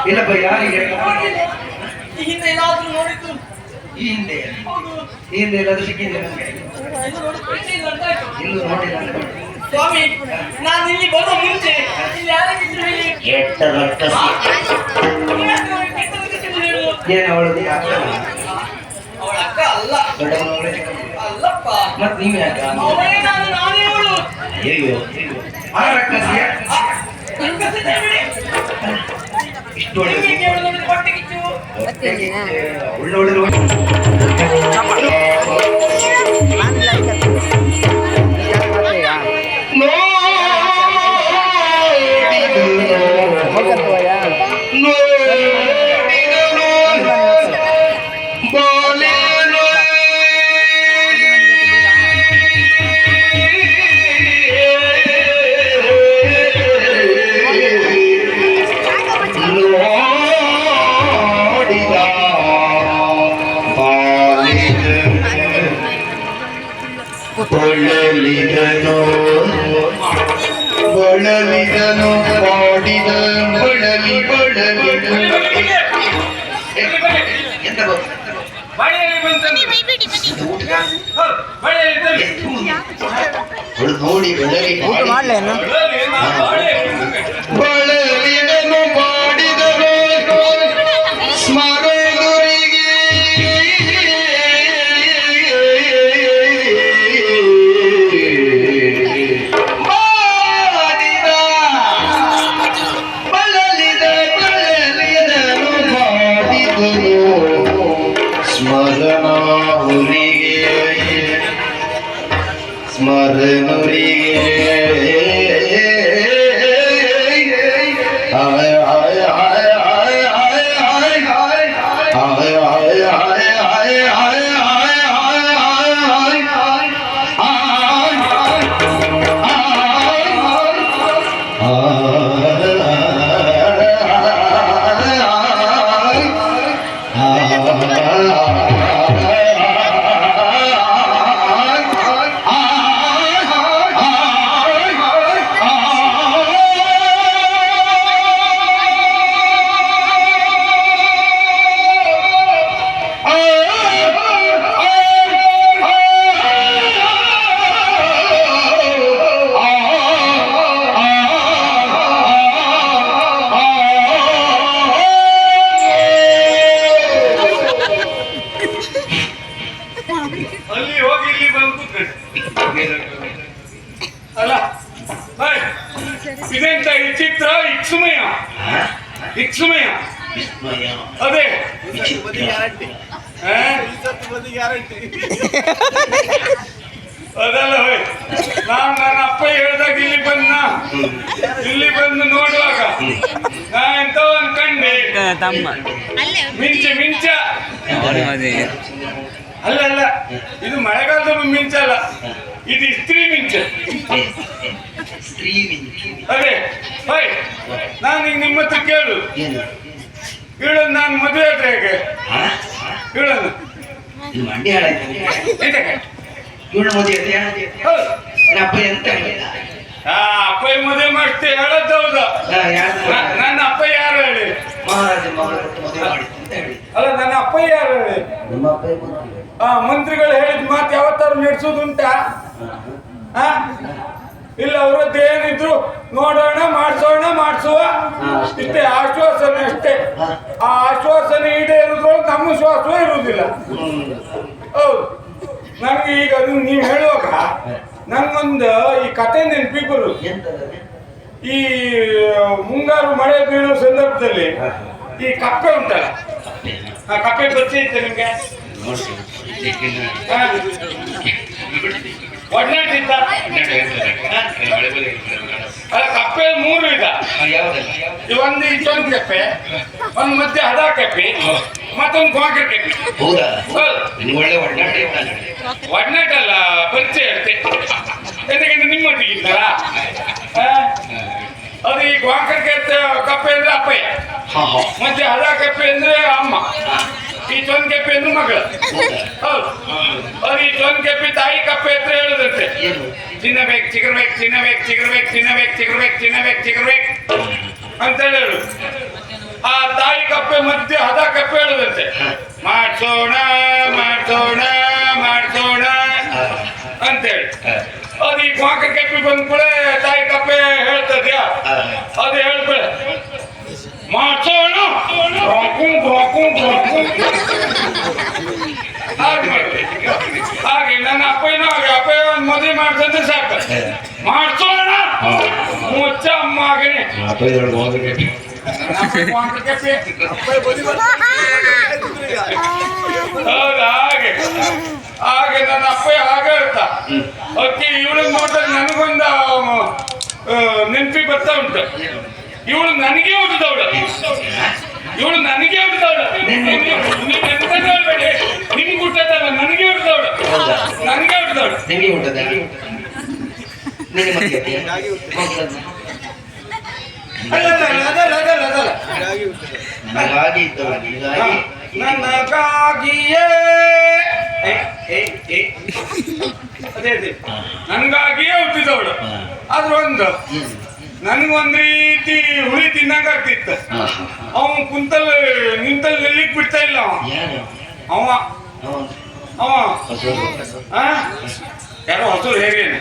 ಇಲ್ಲಪ್ಪ ಯಾರಿಗೆ ಹಿಂದೆ ಎಲ್ಲಾದ್ರೂ ನೋಡಿದ್ದು ಈ ಹಿಂದೆ ಎಲ್ಲಾದ್ರೂ ಸಿಕ್ಕಿದೆ ನಮಗೆ ಇಲ್ಲೂ ನೋಡಿಲ್ಲ ಸ್ವಾಮಿ. ನಾನು ಇಲ್ಲಿ ಬರೋ ಮುಂಚೆ ಇಲ್ಲಿ ಯಾರಾಗಿದ್ರು ಹೇಳಿ ಕೆಟ್ಟ ರಕ್ತ ಏನು ಅವಳದು ಅವಳ ಅಕ್ಕ ಅಲ್ಲ, ದೊಡ್ಡವಳ ಅಲ್ಲಪ್ಪ. ಮತ್ ನೀವೇ ಯಾಕ ನಾನೇ ಅವಳು. ಅಯ್ಯೋ ಆ ರಕ್ಕಸಿಯ ಇಷ್ಟು ಒಳ್ಳೆ ಬಳಲಿದನು ಬಳಲಿದನು ಮಾಡಿದ ಬಳಲಿ ಬಳಲಿ ಎಂತ ನೋಡಿ ಬಳಲಿ ಬಳಲಿದನು ಮಾಡಿದನು ಸ್ಮರಣೆಗೆ ಅಲ್ಲ ಇದೆಂತ ವಿಚಿತ್ರ ಇಕ್ಸುಮಯ ಇಕ್ಸುಮಯ ಅದೇ ಅದಲ್ಲ ಹೋಯ್ ನನ್ನ ಅಪ್ಪ ಹೇಳ್ದಾಗ ಇಲ್ಲಿ ಬಂದು ನೋಡುವಾಗ ನಾ ಎಂತ ಅನ್ಕಂಡೆ ಮಿಂಚ ಅಲ್ಲ ಇದು ಮಳೆಗಾಲದ ಮಿಂಚ ಅಲ್ಲ, ಇದು ಸ್ತ್ರೀ ಮಿಂಚ. ಅದೇ ಹೋಯ್ ನಾನು ಈಗ ನಿಮ್ಮ ಹತ್ರ ಕೇಳೋದು ನಾನು ಮದುವೆ ಆದ್ರೆ ಹೇಗೆ ಕೇಳೋದು ಅಪ್ಪಯ್ಯ ಮದುವೆ ಮಾಡ್ತೇ ಹೇಳೋದು ಹೌದು. ನನ್ನ ಅಪ್ಪಯ್ಯ ಯಾರು ಹೇಳಿ? ಅಲ್ಲ ನನ್ನ ಅಪ್ಪಯ್ಯ ಯಾರು ಹೇಳಿ? ಮಂತ್ರಿಗಳು ಹೇಳಿದ ಮಾತು ಯಾವತ್ತಾರು ನಡೆಸೋದುಂಟಾ? ಇಲ್ಲ, ಅವರದ್ದು ಏನಿದ್ರು ನೋಡೋಣ, ಮಾಡಿಸುವ ಇಷ್ಟೇ ಆಶ್ವಾಸನೆ ಅಷ್ಟೇ. ಆ ಆಶ್ವಾಸನೆ ಈಡೇರಿದ್ರೊಳಗೆ ನಮ್ಮ ಶ್ವಾಸವೇ ಇರುವುದಿಲ್ಲ. ಹೌದು, ನನಗೆ ಈಗ ನೀವು ಹೇಳುವಾಗ ನಂಗೊಂದು ಈ ಕತೆ ನೆನಪಿಗೆ ಬರುದು. ಈ ಮುಂಗಾರು ಮಳೆ ಬೀಳುವ ಸಂದರ್ಭದಲ್ಲಿ ಈ ಕಪ್ಪೆ ಉಂಟಲ್ಲ, ಆ ಕಪ್ಪೆ ಪರಿಚಯ ಇತ್ತು ನಿಮ್ಗೆ? ಒಡನಾಟ ಇತ್ತ? ಅಲ್ಲ, ಕಪ್ಪೆ 3 ವಿಧ. ಒಂದು ಇಷ್ಟೊಂದು ಕೆಪ್ಪೆ, ಒಂದು ಮಧ್ಯೆ ಹದ ಕೆಪ್ಪೆ, ಮತ್ತೊಂದು ಗೋಂಕರ ಕೆಪ್ಪೆ. ಒಡನಾಟ ಅಲ್ಲ, ಪರಿಚಯ ಅಷ್ಟೇ. ఎందుకంటే ನಿಮ್ಮೊಟ್ಟಿಗೆ ಇತ್ತಲ್ಲ. ಅದು ಈ ಗೋಂಕರ ಕಪ್ಪೆ ಅಂದ್ರೆ ಅಪ್ಪಯ್ಯ, ಮತ್ತೆ ಹದ ಕಪ್ಪೆ ಅಂದ್ರೆ ಅಮ್ಮ, ಈ ಚೊನ್ ಕೆಪ್ಪೆ ಅಂದ್ರೆ ಮಗಳು. ಹೌದು, ಅದು ಈ ಚೊನ್ ಕೆಪ್ಪೆ ತಾಯಿ ಕಪ್ಪೆ ಹತ್ರ ಹೇಳುದಂತೆ, ಚಿನ್ನಬೇಕು ಚಿಗರ್ಬೇಕು ಚಿನ್ನಬೇಕು ಚಿಗರ್ಬೇಕು ಚಿನ್ನಬೇಕು ಚಿಗರ್ಬೇಕು ಚಿನ್ನಬೇಕು ಚಿಗರ್ಬೇಕು ಅಂತ ಹೇಳು. ಆ ತಾಯಿ ಕಪ್ಪೆ ಮಧ್ಯೆ ಹದ ಕಪ್ಪೆ ಹೇಳುದಂತೆ, ಮಾಡ್ಸೋಣ ಮಾಡ್ಸೋಣ ಮಾಡ್ಸೋಣ ಅಂತೇಳಿ. ಅದು ಈ ಗೋಂಕರ ಕೆಪ್ಪೆ ಬಂದ ಕೂಡ ತಾಯಿ ಕಪ್ಪೆ ಹೇಳ್ತದ್ಯಾ, ಅದು ಹೇಳ್ಬೇಡ ಮಾಡ್ಸೋಣ ಹಾಗೆ ನನ್ನ ಅಪ್ಪಯ್ಯನೂ ಹಾಗೆ, ಅಪ್ಪಯ್ಯ ಒಂದು ಮದುವೆ ಮಾಡ್ಸಂದ್ರೆ ಸಾಕು, ಮಾಡ್ಸೋಣ ಮುಚ್ಚ ಅಮ್ಮ ಹಾಗೇನೆ. ಹೌದು, ಹಾಗೆ ಹಾಗೆ ನನ್ನ ಅಪ್ಪಯ್ಯ ಹಾಗೆ ಹೇಳ್ತಾ. ಅದಕ್ಕೆ ಇವಳು ನೋಡಿದ್ರೆ ನನಗೊಂದು ನೆನಪಿ ಬರ್ತಾ ಉಂಟು. ಇವಳು ನನಗೆ ಹುಟ್ಟಿದವಳು, ಇವಳು ನನಗೆ ಹುಟ್ಟಿದವಳು. ನೀವು ಎಂತ ಹೇಳ್ಬೇಡಿ, ನಿಮ್ಗೆ ಹುಟ್ಟದಲ್ಲ, ನನಗೆ ಹುಟ್ಟಿದವಳು, ನನಗೆ ಹುಟ್ಟಿದವಳು. ನಿಮಗೆ ಹುಟ್ಟದ ನನಗಾಗಿಯೇ ನನಗಾಗಿಯೇ ಹುಟ್ಟಿದವಳು. ಆದ್ರೆ ಒಂದು ನನ್ಗೊಂದ್ ರೀತಿ ಹುಳಿ ತಿನ್ನಂಗ ಆಗ್ತಿತ್ತು. ಅವನು ಕುಂತಲ್ ನಿಂತಲ್ಲಿ ನಿಲ್ಲಿಕ್ ಬಿಡ್ತಾ ಇಲ್ಲ. ಅವ ಅವ ಯಾರೋ ಹೊಸರು ಹೇಗೇನೆ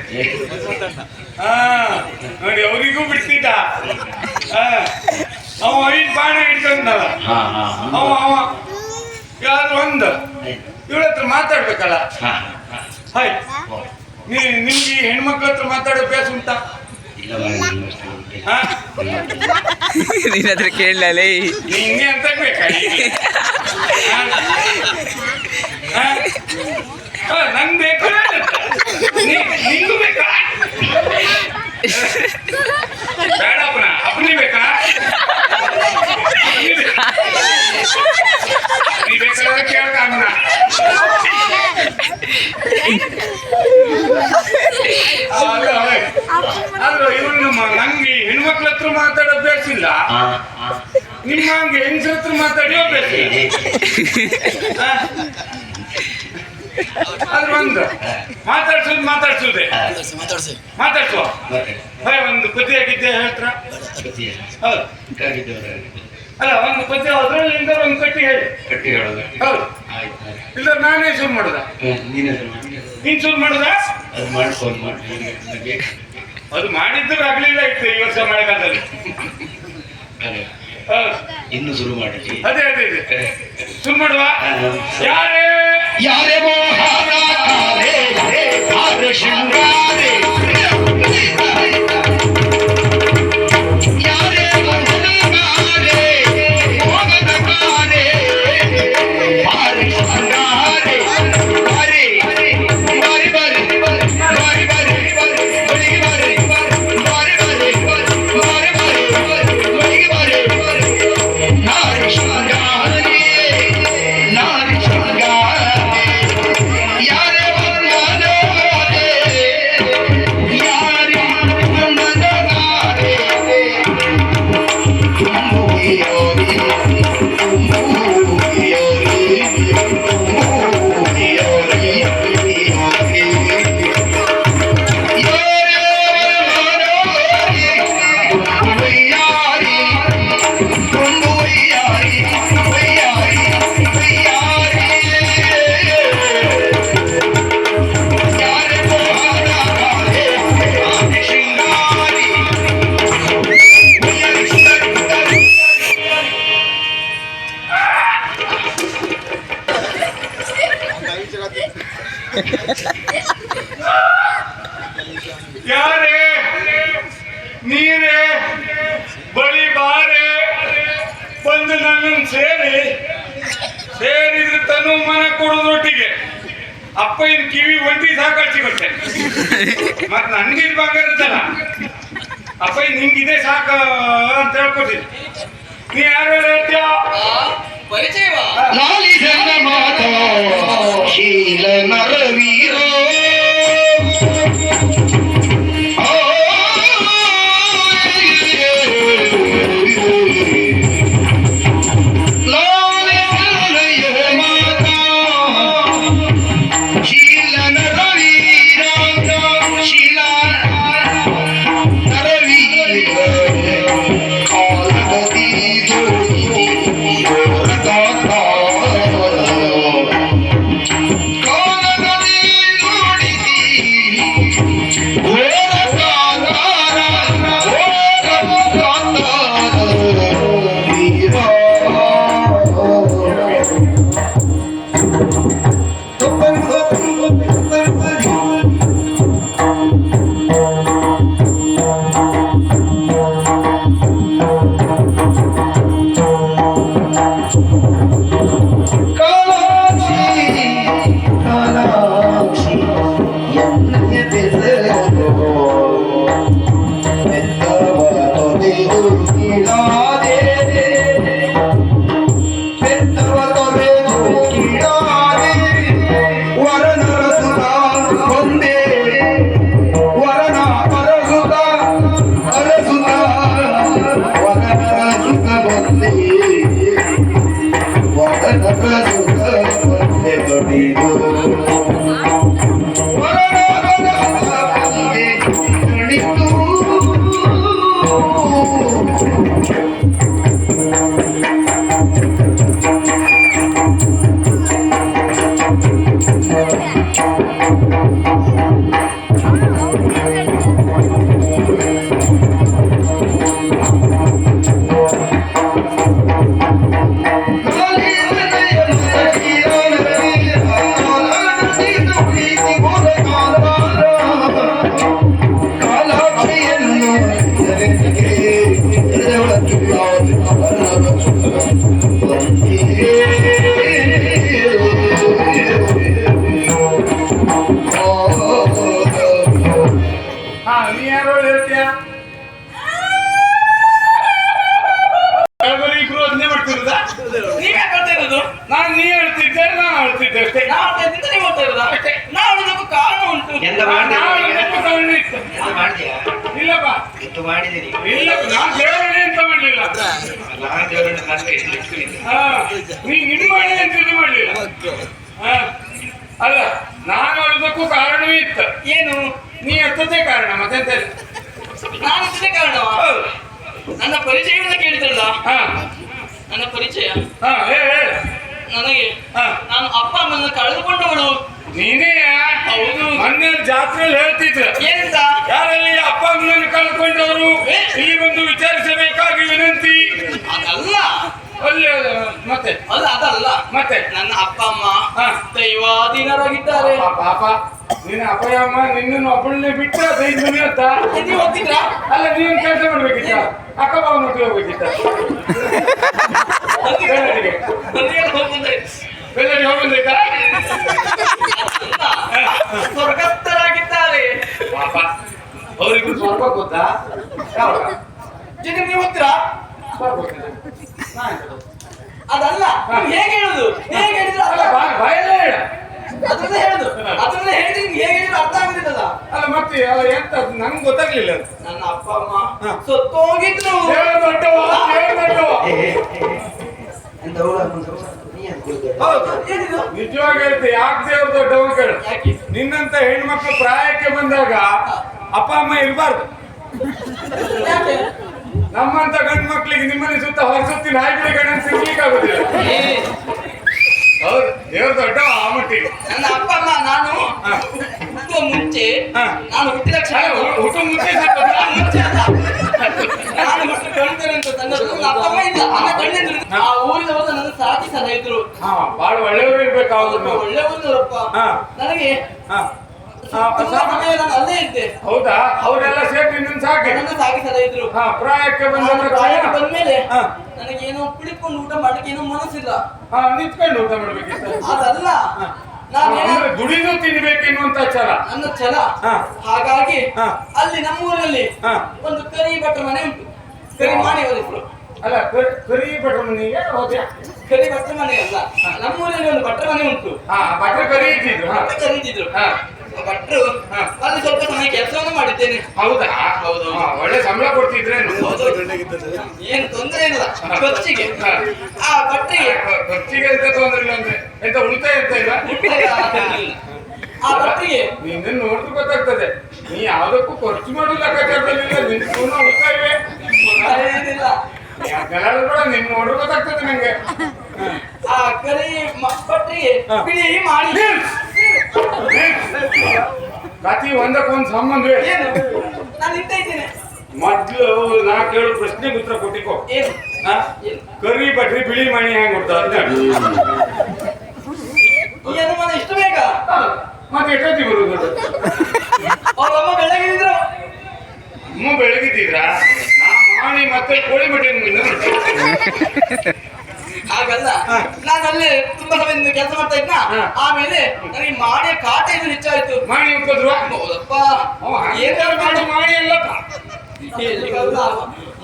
ನೋಡಿ, ಅವರಿಗೂ ಬಿಡ್ತಿದ್ದ. ಅವ 5 ಬಾಣ ಹಿಡ್ಕೊಂಡಲ್ಲ ಅವ. ಯಾರು ಒಂದು ಇವಳ ಹತ್ರ ಮಾತಾಡ್ಬೇಕಲ್ಲ. ಹಾಯ್, ನಿಮ್ಗೆ ಹೆಣ್ಮಕ್ಳ ಹತ್ರ ಮಾತಾಡೋ ಅಭ್ಯಾಸ ಉಂಟಾ? ನಿನ್ನ ಹತ್ರ ಕೇಳಲೇ ನಿಂಗೆ ಅಂತ ಬೇಕಾ? ನಂಗೆ ಬೇಕು, ನಿಂಗೂ ಬೇಕಾ? ಬೇಡ ಅಪ್ಪನಿ ಬೇಕಾ? ನೀ ಬೇಕಾದ್ರೆ ಕೇಳ್ಕ ಅನ್ನ. ಆದ್ರೆ ಇವನು ನಂಗೆ ಹೆಣ್ಮಕ್ಳ ಹತ್ರ ಮಾತಾಡೋ ಅಭ್ಯಾಸ ಇಲ್ಲ, ನಿಮ್ಮ ಹಂಗೆ ಹೆಂಗಸ್ರ ಹತ್ರ ಮಾತಾಡೋ ಅಭ್ಯಾಸ ಇಲ್ಲ. ಆದ್ರೆ ಒಂದು ಮಾತಾಡ್ಸುದೇ ಮಾತಾಡ್ಸುವ. ಒಂದು ಪದ್ಯ ಆಗಿದ್ದೆ ಹೇಳ್ತ್ರ? ಹೌದು, ಅಲ್ಲ ಒಂದು ಪದ್ಯ ಅದ್ರಲ್ಲಿಂದ ಒಂದು ಕಟ್ಟಿ ಹೇಳೋದು. ಹೌದು, ಇಲ್ಲ ನಾನೇ ಶುರು ಮಾಡುದ? ನೀನ್ ಶುರು ಮಾಡುದ? ಅದು ಮಾಡಿದ್ರು ಆಗ್ಲಿಲ್ಲ ಇತ್ತು ಈ ವರ್ಷ ಮಳೆಗಾಲದಲ್ಲಿ. ಇನ್ನು ಶುರು ಮಾಡಿ. ಅದೇ ಅದೇ ಅದೇ ಶುರು ಮಾಡುವ. ಯಾರೇ ಯಾರೇ ಮೋಹನ ಶೃಂಗಾರೇ ಯಾರೇ ನೀರೇ ಬಳಿ ಬಾರೆ ಬಂದು ನನ್ನನ್ನು ಸೇರಿದ್ರೆ ತನು ಮನ ಕೊಡೋದೊಟ್ಟಿಗೆ ಅಪ್ಪ ಇದು ಕಿವಿ ಒಂಟಿ ಸಾಕಾಚಿ ಬಟ್ಟೆ ಮತ್ ನನ್ಗೆ ಇದು ಬಂಗಾರದಲ್ಲ ಅಪ್ಪ ನಿಂಗಿದೆ ಸಾಕ ಅಂತ ಹೇಳ್ಕೊತೀನಿ ನೀ ಯಾರು ಹೇಳ್ತೀಯ ಪರಿಚಯವಾ ಲಾಲಿಸನ ಮಾತಾ ಶೀಲ ನರವೀರ ನಾನು ನೀ ಹೇಳ್ತಿದ್ದೆ ನಾ ಹೇಳ್ತಿದ್ದೆ ಅಷ್ಟೇ. ಕಾರಣ ಉಂಟು. ಇಲ್ಲಪ್ಪ ಮಾಡಿದ್ದೀನಿ ಇಲ್ಲಪ್ಪ ನಾನು ದೇವರೇ ಅಂತ ಮಾಡಲಿಲ್ಲ. ನೀ ನಿನ್ ಮಾಡಿ ಅಂತ ಇದು ಮಾಡಲಿಲ್ಲ. ಅಲ್ಲ ನಾನು ಅದಕ್ಕೂ ಕಾರಣವೇ ಇತ್ತು. ಏನು? ನೀ ಎತ್ತದೇ ಕಾರಣ ಮತ್ತೆಂತ ನಾನು ಎತ್ತದೇ ಕಾರಣವಾ? ನನ್ನ ಪರಿಚಯವನ್ನು ಕೇಳಿದ್ರಲ್ಲ. ನನ್ನ ಪರಿಚಯ ನನಗೆ ನಾನು ಅಪ್ಪ ಅಮ್ಮನ ಕಳೆದುಕೊಂಡವಳು. ನೀನೇ? ಹೌದು. ಮೊನ್ನೆ ಜಾತ್ರೆಯಲ್ಲಿ ಹೇಳ್ತಿದ್ರ ಏನಂತ? ಯಾರಲ್ಲಿ ಅಪ್ಪ ಅಮ್ಮನನ್ನು ಕಳೆದುಕೊಂಡವರು ಇಲ್ಲಿ ಬಂದು ವಿಚಾರಿಸಬೇಕಾಗಿ ವಿನಂತಿ. ಅದಲ್ಲ. ಒಳ್ಳೆ ಮತ್ತೆ ಅಲ್ಲ ಅದಲ್ಲ ಮತ್ತೆ ನನ್ನ ಅಪ್ಪ ಅಮ್ಮ ದೈವಾಧೀನರಾಗಿದ್ದಾರೆ. ಪಾಪ ನಿನ್ನ ಅಪ್ಪ ಅಮ್ಮ ನಿನ್ನನ್ನು ಒಬ್ಬಳನ್ನೇ ಬಿಟ್ಟು 5 ಮನೆ ಅಂತ ನೀವು ಓದ್ತಿದ್ರಾ? ಅಲ್ಲ ನೀವೊಂದು ಕೆಲಸ ಮಾಡ್ಬೇಕಿತ್ತ, ಅಕ್ಕ ಬಾವನ ಒಟ್ಟಿಗೆ ಹೋಗ್ಬೇಕಿತ್ತ. ಬೆಲ್ಲಡಿ ಹೋಗ್ಬಂದೈತಾ? ಸ್ವರ್ಗಸ್ಥರಾಗಿದ್ದಾರೆ ಪಾಪ ಅವರಿಗೂ ಸ್ವರ್ಗ ಗೊತ್ತಾ? ನೀವು ಓದ್ತೀರಾ? ಅದಲ್ಲ. ಹೇಗೆ ಹೇಳುದು? ಹೇಗೆ ಹೇಳಿದ್ರೆ ಬಾಯಲ್ಲೇ ಹೇಳ. ಅದನ್ನೇ ಹೇಳುದು. ಅದನ್ನೇ ಹೇಳಿದ್ರೆ ನಿಮ್ಗೆ ಹೇಗೆ ಹೇಳಿದ್ರೆ ಅರ್ಥ ಆಗುದಿಲ್ಲ. ಅಲ್ಲ ಮತ್ತೆ ಎಂತ ನಂಗೆ ಗೊತ್ತಾಗ್ಲಿಲ್ಲ. ನನ್ನ ಅಪ್ಪ ಅಮ್ಮ ಸತ್ತೋಗಿದ್ರು. ನಿಜವಾಗಿ ಹೇಳ್ತೆ ಯಾಕೆ ದೇವ್ರ ದೊಡ್ಡವ ಕೇಳು. ನಿನ್ನಂತ ಹೆಣ್ಮಕ್ಳು ಪ್ರಾಯಕ್ಕೆ ಬಂದಾಗ ಅಪ್ಪ ಅಮ್ಮ ಇರಬಾರ್ದು. ನಮ್ಮಂತ ಗಂಡು ಮಕ್ಳಿಗೆ ನಿಮ್ಮನೆ ಸುತ್ತ ಹೊರಸುತ್ತಿ ನಾಯಿಗಳ ಗಂಡ ಸಿಗ್ಲಿಕ್ಕೆ ಆಗುದಿಲ್ಲ. ಹೌದು ದೇವ್ರ ದೊಡ್ಡ ಆ ಮಟ್ಟಿಗೆ. ನನ್ನ ಅಪ್ಪ ಅಮ್ಮ ನಾನು ಹುಟ್ಟುವ ಮುಂಚೆ ನಾನು ಹುಟ್ಟಿದ ಕ್ಷಣ ಹುಟ್ಟು ಮುಂಚೆ ಮುಂಚೆ ಅಲ್ಲ ನಾನು ಮತ್ತೆ ಕಣ್ತೇನೆ ಅಂತ ಸಣ್ಣದು ನನ್ನ ಅಪ್ಪ ಇಲ್ಲ ನನ್ನ ಕಣ್ಣೆದ್ರು ಆ ಊರಿನವರು ನನ್ನ ಸಾಕಿ ಸಲ ಇದ್ರು ಹಾ ಬಹಳ ಒಳ್ಳೆಯವರು ಇರ್ಬೇಕಾದ್ರು ನಾವು. ಒಳ್ಳೆಯವರಪ್ಪ ಹಾ. ನನಗೆ ಹಾ. ತುಂಬಾ ಸಮಯ ನಾನು ಅಲ್ಲೇ ಇದ್ದೆ. ಹೌದಾ ಅವರೆಲ್ಲ ಸೇರಿ ನಿನ್ನ ಸಾಕಿ ನನ್ನ ಸಾಕಿ ಸಲ ಇದ್ರು ಹಾ ಪ್ರಾಯಕ್ಕೆ ಪ್ರಾಯಕ್ಕೆ ಬಂದ್ಮೇಲೆ ಹಾ. ನನಗೇನೋ ಕುಳಿತುಕೊಂಡು ಊಟ ಮಾಡ್ಲಿಕ್ಕೆ ಏನೋ ಮನಸ್ಸಿಲ್ಲ. ಹಾ ನಿಂತ್ಕೊಂಡು ಊಟ ಮಾಡ್ಬೇಕಿತ್ತು. ಅದಲ್ಲ ಅಂದ್ರೆ ದುಡಿದು ತಿನ್ಬೇಕೆನ್ನುವಂತ ಛಲ ನನ್ನ ಛಲ. ಹಾ. ಹಾಗಾಗಿ ಹಾ. ಅಲ್ಲಿ ನಮ್ಮೂರಲ್ಲಿ ಹಾ. ಒಂದು ಕರಿ ಭಟ್ರ ಮನೆ ಉಂಟು. ಕರಿ ಮಾಣಿಯವರು ಹೆಸರು. ಅಲ್ಲ ಕರಿ ಭಟ್ರ ಮನೆಗೆ ಹೋದ್ಯಾ? ಕರಿ ಭಟ್ರ ಮನೆ ಅಲ್ಲ, ನಮ್ಮೂರಲ್ಲಿ ಒಂದು ಭಟ್ರ ಮನೆ ಉಂಟು. ಹಾ ಭಟ್ರ ಕರಿ ಇದ್ದಿದ್ರು. ಹಾ. ಭಟ್ರ ಕರೀತಿದ್ರು. ಹಾ. ಭಟ್ರು ಹಾ. ಅಲ್ಲಿ ಸ್ವಲ್ಪ ಸಮಯ ಕೆಲಸವನ್ನು ಮಾಡಿದ್ದೇನೆ. ಹೌದಾ? ಹೌದು. ಹಾ, ಒಳ್ಳೆ ಸಂಬಳ ಕೊಡ್ತಿದ್ರೇನು? ಏನು ತೊಂದರೆ ಇಲ್ಲ ಖರ್ಚಿಗೆ. ಹಾ. ಆ ಭಟ್ರಿಗೆ ಖರ್ಚಿಗೆ ಎಂತ ತೊಂದ್ರೆ ಇಲ್ಲ ಅಂದ್ರೆ ಎಂತ ಉಳಿತಾಯ ಎಂತ ಇಲ್ಲ? ಆ ಭಟ್ರಿಗೆ ನಿನ್ನ ನೋಡಿದ್ರೆ ಗೊತ್ತಾಗ್ತದೆ ನೀ ಯಾವ್ದಕ್ಕೂ ಖರ್ಚು ಮಾಡೋ ಲೆಕ್ಕಾಚಾರದಲ್ಲಿಲ್ಲ. ನಿನ್ನ ಪೂರ್ಣ ಉಳಿತಾಯವೇ ಏನಿಲ್ಲ. ಯಾಕೆಲ್ಲ ಕೂಡ ನಿನ್ನ ನೋಡಿದ್ರೆ ಗೊತ್ತಾಗ್ತದೆ ನಂಗೆ. ಆ ಕರಿ ಭಟ್ರಿಗೆ ಹಾ. ಬಿಳಿ ಮಾಡಿ ಕತಿ ಒಂದಕ್ಕೊಂದು ಸಂಬಂಧವೇ. ಏನು ನಾನು ನಿಂತ ಇದ್ದೇನೆ. ಮೊದ್ಲು ನಾ ಕೇಳೋ ಪ್ರಶ್ನೆಗೆ ಉತ್ತರ ಕೊಟ್ಟಿಕೋ. ಏನು ಹಾ? ಕರಿ ಭಟ್ರಿ ಬಿಳಿ ಮಣಿ ಹೆಂಗ್ ಕೊಡ್ತಾರೆ? ಈ ಅನುಮಾನ ಇಷ್ಟು ಬೇಗ? ಮತ್ತೆ ಎಷ್ಟೊತ್ತಿ ಬರುದು? ಅವ್ರಮ್ಮ ಬೆಳಗಿದ್ರು. ಅಮ್ಮ ಬೆಳಗಿದ್ದೀರಾ? ನಾ ಮಾಡಿ ಮತ್ತೆ ಕೋಳಿ ಮಟನ್ ಹಾಗಲ್ಲ, ನಾನು ಅಲ್ಲೇ ತುಂಬಾ ಸಮಯದಿಂದ ಕೆಲಸ ಮಾಡ್ತಾ ಇದ್ನ. ಆಮೇಲೆ ನನಗೆ ಮಾಡಿಯ ಕಾಟ ಇದು ಹೆಚ್ಚಾಯ್ತು. ಮಾಡಿ ಉಪ್ಪದ್ರು ಹೌದಪ್ಪ. ಏನ್ ಮಾಡಿ ಮಾಡಿ ಎಲ್ಲ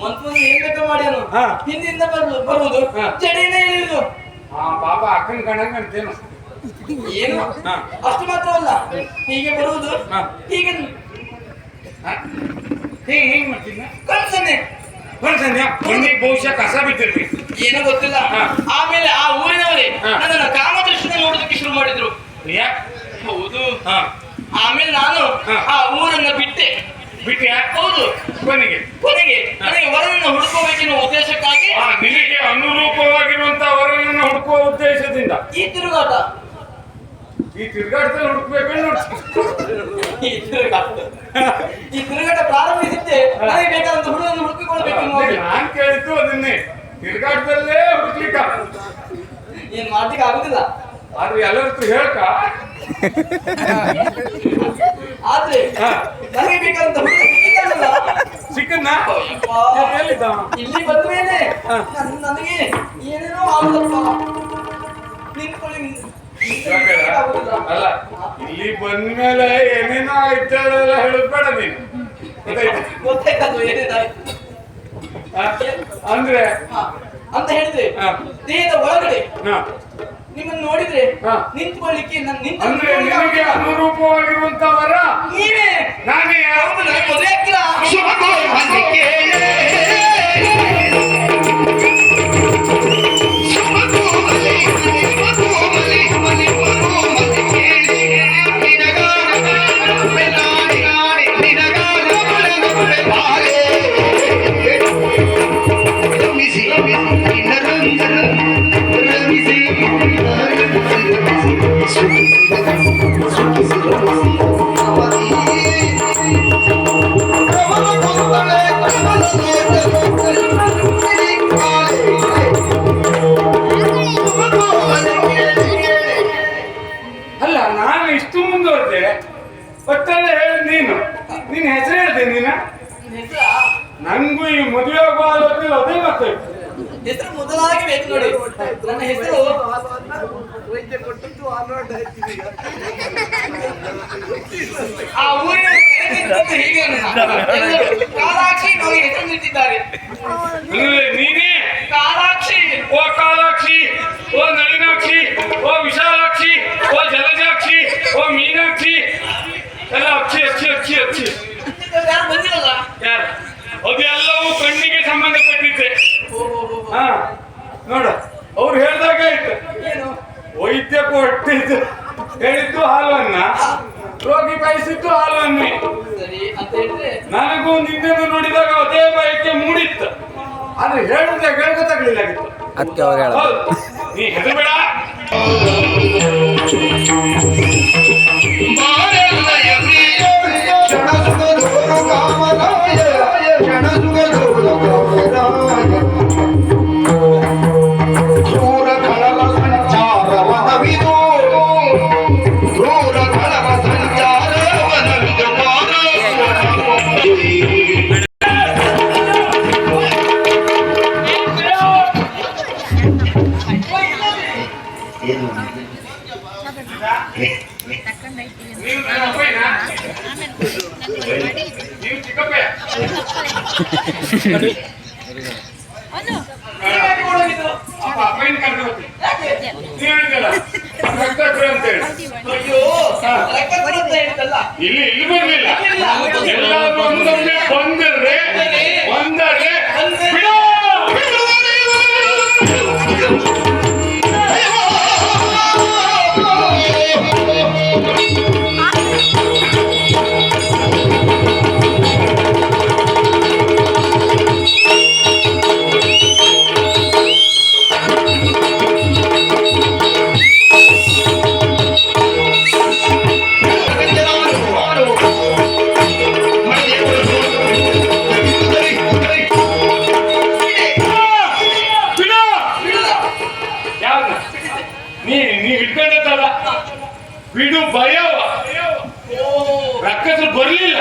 ಮಂತ್ರಿ ಏನ್ ಬೇಕಾ ಮಾಡ್ಯಾನು. ಹಾ. ಹಿಂದಿಂದ ಬರುವುದು ಹಾ. ಚಡಿನೇ ಇಳಿಯುದು. ಹಾ ಪಾಪ ಅಕ್ಕನ ಕಣಂಗ್ ಅಂತೇನು ಏನು ಹಾ. ಅಷ್ಟು ಮಾತ್ರವಲ್ಲ, ಹೀಗೆ ಬರುವುದು ಹಾ. ಹೀಗೆ ಹೆಂಗ್ ಮಾಡ್ತೀನಿ ಕಳ್ಸನೆ ಸಂಧ್ಯಾ ಮಣ್ಣಿಗೆ ಬಹುಶಃ ಕಸ ಬಿದ್ದಿರ್ಲಿ ಏನೋ ಗೊತ್ತಿಲ್ಲ. ಹಾ. ಆಮೇಲೆ ಆ ಊರಿನವರೇ ಹಾ. ನನ್ನನ್ನು ಕಾಮದೃಷ್ಟಿಯಿಂದ ನೋಡೋದಕ್ಕೆ ಶುರು ಮಾಡಿದ್ರು. ಹೌದು. ಹಾ ಆಮೇಲೆ ನಾನು ಹಾ. ಆ ಊರನ್ನ ಬಿಟ್ಟೆ. ಬಿಟ್ಟಿಯಾ? ಹೌದು. ಕೊನೆಗೆ ಕೊನೆಗೆ ನನಗೆ ವರನನ್ನು ಹುಡುಕೋಬೇಕೆನ್ನುವ ಉದ್ದೇಶಕ್ಕಾಗಿ ನಿನಗೆ ಅನುರೂಪವಾಗಿರುವಂತ ವರನನ್ನ ಹುಡುಕುವ ಉದ್ದೇಶದಿಂದ ಈ ತಿರುಗಾಟ ಈ ತಿರ್ಗಾಟದಲ್ಲಿ ಹುಡುಕ್ಬೇಕನ್ನು ಈ ತಿರುಗಾಟ ಪ್ರಾರಂಭಿಸಿದ್ದೆ. ನನಗೆ ಬೇಕಾದಂತ ಹುಡುಗನ್ನು ಹುಡುಕಿಕೊಳ್ಬೇಕೆನ್ನುವ ನಾನ್ ಕೇಳಿದ್ದು ಅದನ್ನೇ. ತಿರ್ಗಾಟದಲ್ಲೇ ಹುಡುಕ್ಲಿಕ್ಕ ಏನ್ ಮಾಡ್ಲಿಕ್ಕೆ ಆಗುದಿಲ್ಲ. ಆದ್ರೆ ಎಲ್ಲರ ಹೇಳ್ಕ ಆದ್ರೆ ಹಾ. ನನಗೆ ಬೇಕಾದಂತ ಹುಡುಗ ಸಿಕ್ಕಿದ್ದಲ್ಲ. ಸಿಕ್ಕನ್ನ ಅಯ್ಯಪ್ಪ. ಎಲ್ಲಿದ್ದ? ಇಲ್ಲಿ ಬಂದ ಮೇಲೆ ಹಾ. ನನಗೆ ಏನೇನೋ ಆಗುದಪ್ಪ. ನಿಂತ್ಕೊಳ್ಳಿ ಅಲ್ಲ ಇಲ್ಲಿ ಬಂದ್ಮೇಲೆ ಏನೇನೋ ಇದ್ದಲ್ಲ ಹೇಳೋದ್ ಬೇಡ ನೀನು. ಗೊತ್ತಾಯ್ತಾ? ಗೊತ್ತಾಯ್ತದು ಏನೇನಾಯ್ತು ಹಾ? ಅಂದ್ರೆ ಹಾ. ಅಂತ ಹೇಳಿದ್ರೆ ಹಾ. ದೇಹದ ಒಳಗಡೆ ಹಾ. ನಿಮ್ಮನ್ನು ನೋಡಿದ್ರೆ ಹಾ. ನಿಂತ್ಕೊಳ್ಳಿಕ್ಕೆ ಅಂದ್ರೆ ನಿನಗೆ ಅನುರೂಪವಾಗಿರುವಂತ ವರ ನೀವೇ. ನಾನೇ ಹೌದು, ನನಗೆ ಮದುವೆ ಆಗ್ತಿಲ್ಲ. ಅಲ್ಲ ನಾನು ಇಷ್ಟು ಮುಂದುವರೆದೆ ಒಟ್ಟೆಲ್ಲ ಹೇಳಿದ್ ನೀನು. ನಿನ್ನ ಹೆಸರು ಹೇಳಿದೆ ನೀನ? ಹೆಸರಾ? ನಂಗೂ ಈ ಮದುವೆ ಆಗುವ ಆಲೋಚನೆ ಅದೇ ಗೊತ್ತಾಯ್ತು. ಹೆಸರು ಮೊದಲಾಗಿ ಬೇಕು ನೋಡಿ. ನನ್ನ ಹೆಸರು ಆ ಊರಿನ ಕರೆದಿದ್ದದ್ದು ಹೀಗೆ ಎಲ್ಲರೂ ಕಾಲಾಕ್ಷಿ ನೋಡಿ ಹೆಸರು ನಿಂತಿದ್ದಾರೆ. ಅಂದ್ರೆ ನೀನೇ ಕಾಲಾಕ್ಷಿ. ಓ ಕಾಲಾಕ್ಷಿ, ಓ ನಳಿನಾಕ್ಷಿ, ಓ ವಿಶಾಲಾಕ್ಷಿ, ಓ ಜಲಜಾಕ್ಷಿ, ಓ ಮೀನಾಕ್ಷಿ, ಎಲ್ಲ ಅಕ್ಷಿ ಅಕ್ಷಿ ಅಕ್ಷಿ ಅಕ್ಷಿ. ಯಾರು ಬಂದಿರಲ್ಲ. ಯಾರು? ಅದೆಲ್ಲವೂ ಕಣ್ಣಿಗೆ ಸಂಬಂಧಪಟ್ಟಿದ್ದೆ. ಹಾ ನೋಡು ಅವ್ರು ಹೇಳ್ದಾಗ ಆಯ್ತು. ಏನು ವೈದ್ಯ ಕೊಟ್ಟಿದ್ದು ಹೇಳಿದ್ದು ಹಾಲನ್ನ, ರೋಗಿ ಬಯಸಿದ್ದು ಹಾಲನ್ನೇ. ಸರಿ ಅಂತ ಹೇಳಿದ್ರೆ ನನಗೂ ನಿನ್ನೆದು ನೋಡಿದಾಗ ಅದೇ ಬಯಕೆ ಮೂಡಿತ್ತು. ಆದ್ರೆ ಹೇಳುದೇ ಗೊತ್ತಾಗ್ಲಿಲ್ಲ ಆಗಿತ್ತು. ಅದಕ್ಕೆ ಅವ್ರು ಹೇಳ ಹೌದು, ನೀ ಹೆದರ್ಬೇಡ. ಕ್ಷಣ ಸುಖ ನೀವು ನನ್ನ ಅಪ್ಪಯ್ಯನಾ? ನೀವು ಚಿಕ್ಕಪ್ಪಯ್ಯ? ನೀವ್ಯಾಕೆ ಮಾಡೋದಿದು? ಅಪ್ಪ ಅಪ್ಪಯ್ಯನ ಕರ್ಕೊಂಡು ಹೋಗ್ತೀನಿ. ಯಾಕೆ? ನೀವು ಹೇಳಿದಲ್ಲ ರಕ್ತಕ್ರಿಯೆ ಅಂತ ಹೇಳಿ. ಅಯ್ಯೋ ಲೆಕ್ಕ ಅಂತ ಹೇಳ್ತಲ್ಲ. ಇಲ್ಲಿ ಬರ್ಲಿಲ್ಲ. ಎಲ್ಲಾದ್ರೂ ಒಂದೊಮ್ಮೆ ಬಂದರೆ ಬಿಡು. ನೀವ್ ಇಟ್ಕೊಂಡಲ್ಲ ಬಿಡು ಭಯವ ರಕ್ಕಸರು ಬರ್ಲಿಲ್ಲ.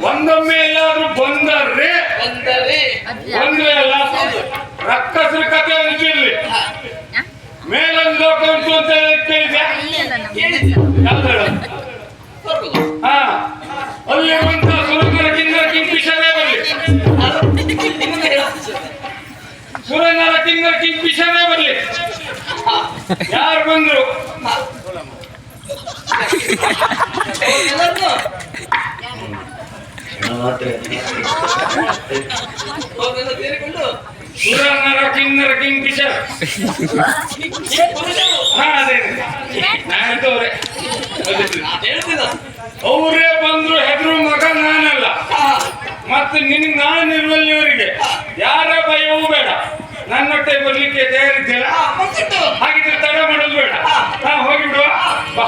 ಒಂದೊಮ್ಮೆ ಎಲ್ಲಾದ್ರೂ ಬಂದರೆ ಬಂದ್ರೆ ಅಲ್ಲ ರಕ್ಕಸರ ಕಥೆ ಅನಿಸಿರ್ಲಿ. ಮೇಲೊಂದು ಲೋಕ ಉಂಟು ಅಂತ ಕೇಳಿದ್ಯಾ? ಯಾವ್ದು ಹೇಳು? ಹಾ, ಅಲ್ಲಿರುವಂತ ಸುರನರ ಕಿನ್ನರ ಕಿಂಗ್ಫಿಷರೇ ಬರ್ಲಿ. ಸುರನರ ಕಿನ್ನರ ಕಿಂಗ್ಫಿಷರೇ ಬರ್ಲಿ. ಯಾರು ಬಂದ್ರು ಸೇರಿಕೊಂಡು ಸುರನರ ಕಿನ್ನರ ಕಿಂಗ್ಫಿಷರ್. ಹಾ ಅದೇ ನಾನಂತವ್ರೆ ಹೇಳ್ತಿದ್ದ. ಅವರೇ ಬಂದ್ರು ಹೆದ್ರು ಮಗ ನಾನಲ್ಲ. ಮತ್ತೆ ನಿನಗೆ ನಾನಿರುವಲ್ಲಿವರಿಗೆ ಯಾರ ಭಯವೂ ಬೇಡ. ನನ್ನೊಟ್ಟೆ ಬರ್ಲಿಕ್ಕೆ ತಯಾರಿದ್ದೀರ? ಹಾಗಿದ್ರೆ ತಡ ಮಾಡೋದು ಬೇಡ. ಹಾ ಹೋಗಿಬಿಡುವ ಬಾ.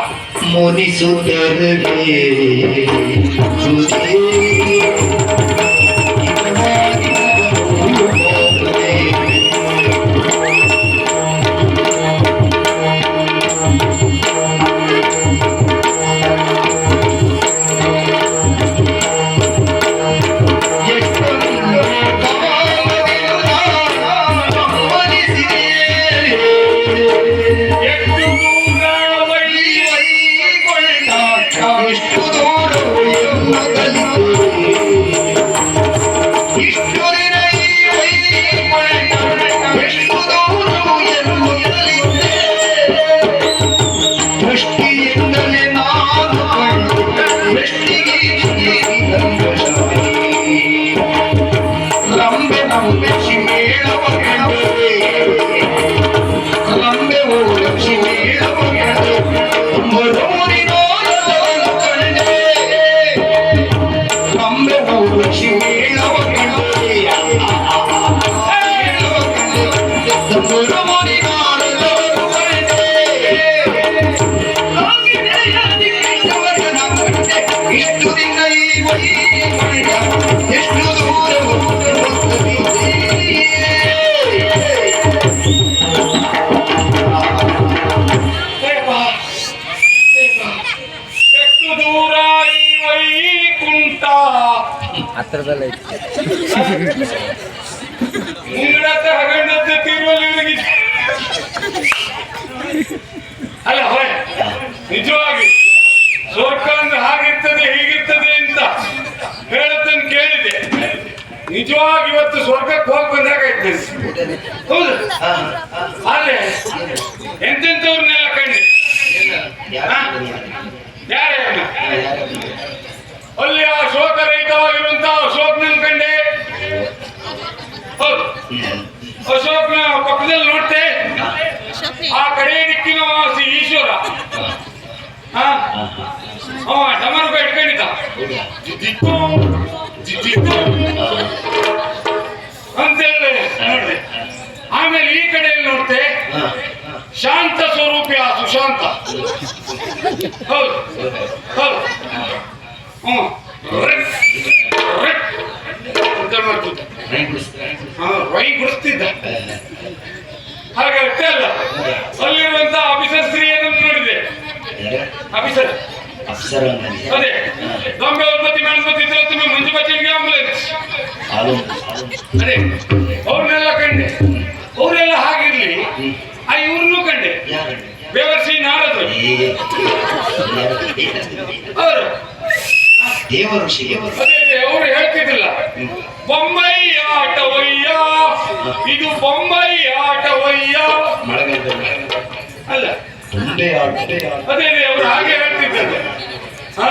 ಹತ್ರದಲ್ಲ ಅಲ್ಲ ಹೊಯ್ ನಿಜವಾಗಿ ಸ್ವರ್ಗ ಅಂದ್ರೆ ಹಾಗಿರ್ತದೆ ಹೀಗಿರ್ತದೆ ಅಂತ ಹೇಳತ್ತನ್ನು ಕೇಳಿದೆ. ನಿಜವಾಗಿ ಇವತ್ತು ಸ್ವರ್ಗಕ್ಕೆ ಹೋಗಿ ಬಂದಾಗೈತೆ. ಹೌದು ಅಲ್ಲೇ ಎಂತೆಂಥವ್ರನ್ನೆಲ್ಲ ಕಂಡೆ. ಯಾರ್ಯಾರನ್ನ ಅಲ್ಲಿ ಆ ಶೋಕರಹಿತವಾಗಿರುವಂತಹ ಅಶೋಕ್ನ ಕಂಡೆ. ಹೌದು ಅಶೋಕ್ನ ಪಕ್ಕದಲ್ಲಿ ನೋಡ್ತೆ ಆ ಕಡೆ ದಿಕ್ಕಿನ ಈಶ್ವರ ಡಮರುಗ ಇಟ್ಕೊಂಡಿದ್ದ ಅಂತೇಳಿ ನೋಡಿದೆ. ಆಮೇಲೆ ಈ ಕಡೆಯಲ್ಲಿ ನೋಡ್ತೆ ಶಾಂತ ಸ್ವರೂಪಿ ಆ ಸುಶಾಂತ. ಹೌದು ಹೌದು ವೈ ಗುಡಿಸ್ತಿದ್ದ. ಹಾಗೆ ಅಷ್ಟೇ ಅಲ್ಲ, ಅಲ್ಲಿರುವಂತ ಆಫೀಸರ್ ಸ್ತ್ರೀಯನ್ನು ನೋಡಿದೆ. ಆಫೀಸರ್ ಅದೇ ಬಾಂಬೆ ಉತ್ಪತ್ತಿ ಮಾಡಿಸ್ಕೊತಿದ್ರು ಮಂಜು ಬಚ್ಚನ್ಗೆ ಆಂಬುಲೆನ್ಸ್ ಅದೇ ಅವ್ರನ್ನೆಲ್ಲ ಕಂಡೆ. ಅವರೆಲ್ಲ ಹಾಗಿರ್ಲಿ, ಇವ್ರನ್ನೂ ಕಂಡೆ. ಬೇವರ್ಸಿ ನಾರದ್ರು ಅವರು ದೇವ ಋಷಿ ಅದೇ ಅವರು ಹೇಳ್ತಿದ್ದಿಲ್ಲ ಬೊಂಬೈ ಆಟವಯ್ಯ ಇದು ಬೊಂಬೈ ಆಟವಯ್ಯ ಅಲ್ಲ ಅದೇ ಅವರು ಹಾಗೆ ಹೇಳ್ತಿದ್ದಾರೆ. ಹಾ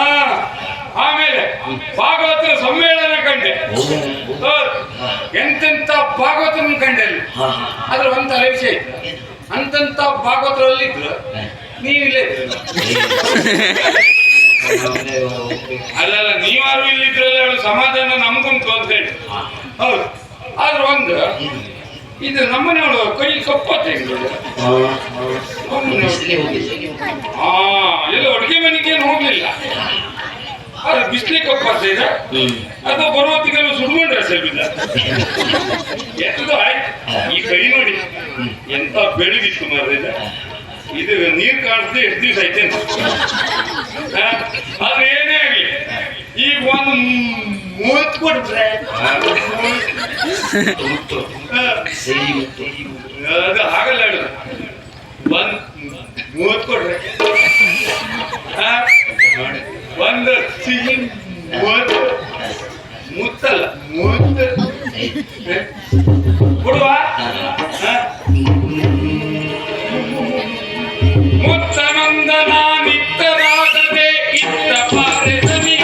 ಆಮೇಲೆ ಭಾಗವತರ ಸಮ್ಮೇಳನ ಕಂಡೆ. ಎಂತೆಂತ ಭಾಗವತನ ಕಂಡೆ ಅಲ್ಲಿ. ಅದ್ರ ಒಂದ್ ತಲೆ ವಿಷಯ ಇತ್ತು. ಅಂತಂತ ಭಾಗವತರಲ್ಲಿ ಇದ್ರು ನೀವಿಲ್ಲೇ ಇದ್ರಲ್ಲ. ಅಲ್ಲಲ್ಲ ನೀವಾರು ಇಲ್ಲಿದ್ರಲ್ಲ ಅವಳು ಸಮಾಧಾನ ನಮ್ಗುಂಟು ಅಂತ ಹೇಳಿ. ಹೌದು ಆದ್ರೆ ಒಂದು ಇದು ನಮ್ಮನೆಯವಳು ಕೈ ಕಪ್ಪತ್ತೆ ಎಲ್ಲ ಅಡುಗೆ ಮನೆಗೇನು ಹೋಗ್ಲಿಲ್ಲ. ಅದು ಬಿಸ್ಲಿ ಕಪ್ಪತ್ತೆ ಇದೆ. ಅದು ಬರುವತ್ತಿಗೆಲ್ಲ ಸುಡ್ಕೊಂಡ್ರೆ ಸೆಲ್ಬಿಲ್ಲ ಎತ್ತದು ಆಯ್ತು. ಈ ಕೈ ನೋಡಿ ಎಂತ ಬೆಳಗಿತ್ತು ಮಾರಿದ. ಇದು ನೀರ್ ಕಾಣಿಸ್ದೆ ಎಷ್ಟು ದಿವಸ ಐತೆ ಆದ್ರೆ ಏನೇ ಆಗ್ಲಿ ಈಗ ಒಂದು 30 ಕೊಟ್ರೆ ಅದು ಹಾಗಲ್ಲ ಹೇಳುದು. ಒಂದ್ 30 ಕೊಟ್ರೆ ಒಂದು ಸಿಹಿ ಮುತ್ತಲ್ಲ ಕೊಡುವ ಮುತ್ತನಂದನ ನಿತ್ತರಾಗದೆ ಇತ್ತ ಪಾರೆ ಸನಿಹ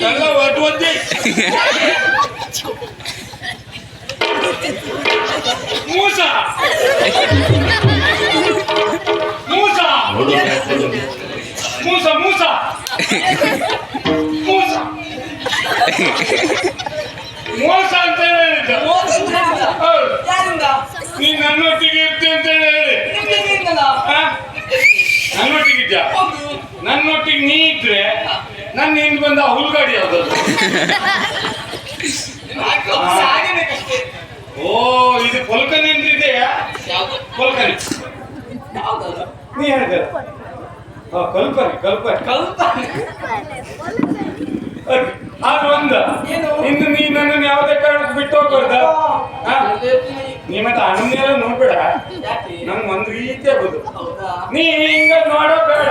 ಎಲ್ಲ ಒದ್ದೆ ಮೂಸ ಮೂಸ ಮೂಸ ಮೂಸ ಮೂಸ ಮೋಸ ಅಂತ ಹೇಳಿದ್ದ. ನೀನ್ ನನ್ನೊಟ್ಟಿಗೆ ಇರ್ತಿ ಅಂತ ಹೇಳಿ ನನ್ನೊಟ್ಟಿಗೆ ಇದ್ದ. ನನ್ನೊಟ್ಟಿಗೆ ನೀ ಇದ್ರೆ ನನ್ನ ಹಿಂದ್ ಬಂದ ಹುಲ್ಗಾಡಿ ಯಾವ್ದದು? ಓ ಇದು ಕೊಲ್ಕನಿ ಅಂತಿದೆಯಾ? ಕೊಲ್ಕನಿ ನೀ ಹೇಳಿದ ಕಲ್ಪನೆ ಕಲ್ಪನೆ ಆದ್ರೆ ಒಂದು ಇನ್ನು ನೀ ನನ್ನನ್ನು ಯಾವುದೇ ಕಾರಣಕ್ಕೆ ಬಿಟ್ಟು ಹೋಗ್ಬಾರ್ದ. ನೀ ಮತ್ತೆ ಅಣ್ಣನೆಲ್ಲ ನೋಡ್ಬೇಡ. ನಂಗೆ ಒಂದು ರೀತಿ ಆಗೋದು ನೀ ಹಿಂಗ ನೋಡಬೇಡ.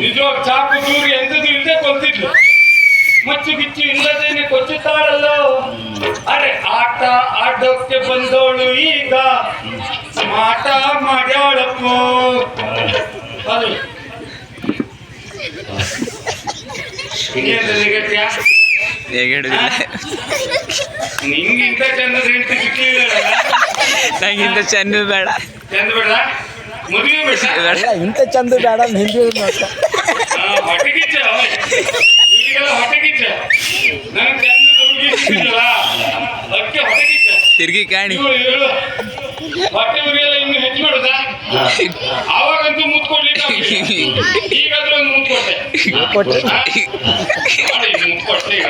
ನಿಜವಾಗ ಚಾಕು ಚೂರಿ ಎಂತದ್ದು ಇಲ್ಲದೆ ಕೊಲ್ತಿದ್ಲು. ಮಚ್ಚು ಗಿಚ್ಚು ಇಲ್ಲದೇನೆ ಕೊಚ್ಚುತ್ತಾಳಲ್ಲ. ಅರೆ ಆಟ ಆಡೋಕ್ಕೆ ಬಂದವಳು ಈಗ ಮಾಟ ಮಾಡ್ಯಾಳಪ್ಪ. ಅದು ನಿಂಗಿಂತ ಚಂದ ಹೆಂಡತಿ ಸಿಕ್ಕಿಲ್ಲ. ನಂಗಿಂತ ಚಂದ ಬೇಡ. ಚಂದ ಬೇಡ ಮದುವೆ ಬೇಡ. ಇಂಥ ಚಂದ ಬೇಡ ಹಿಂದಿ ಹೊಟ್ಟೆಗಿಚ್ಚ ಇವರಿಗೆಲ್ಲ ಹೊಟ್ಟೆಗಿಚ್ಚ. ನನಗೆ ಚಂದದ ಹುಡುಗಿ ಸಿಕ್ಕಿಲ್ಲ ಅದಕ್ಕೆ ಹೊಟ್ಟೆಗಿಚ್ಚ. ತಿರ್ಗಿ ಕಾಣಿ ಹೊಟ್ಟೆ ಉರಿಯೆಲ್ಲ ಇನ್ನು ಹೆಚ್ಚು ಮಾಡುದ. ಅವಾಗಂತೂ ಮುತ್ತು ಕೊಡ್ಲಿಕ್ಕೆ ಈಗಾದ್ರೂ ಒಂದು ಮುತ್ತು ಕೊಟ್ಟೆ. ಮುತ್ತು ಕೊಟ್ಟೆ ಈಗ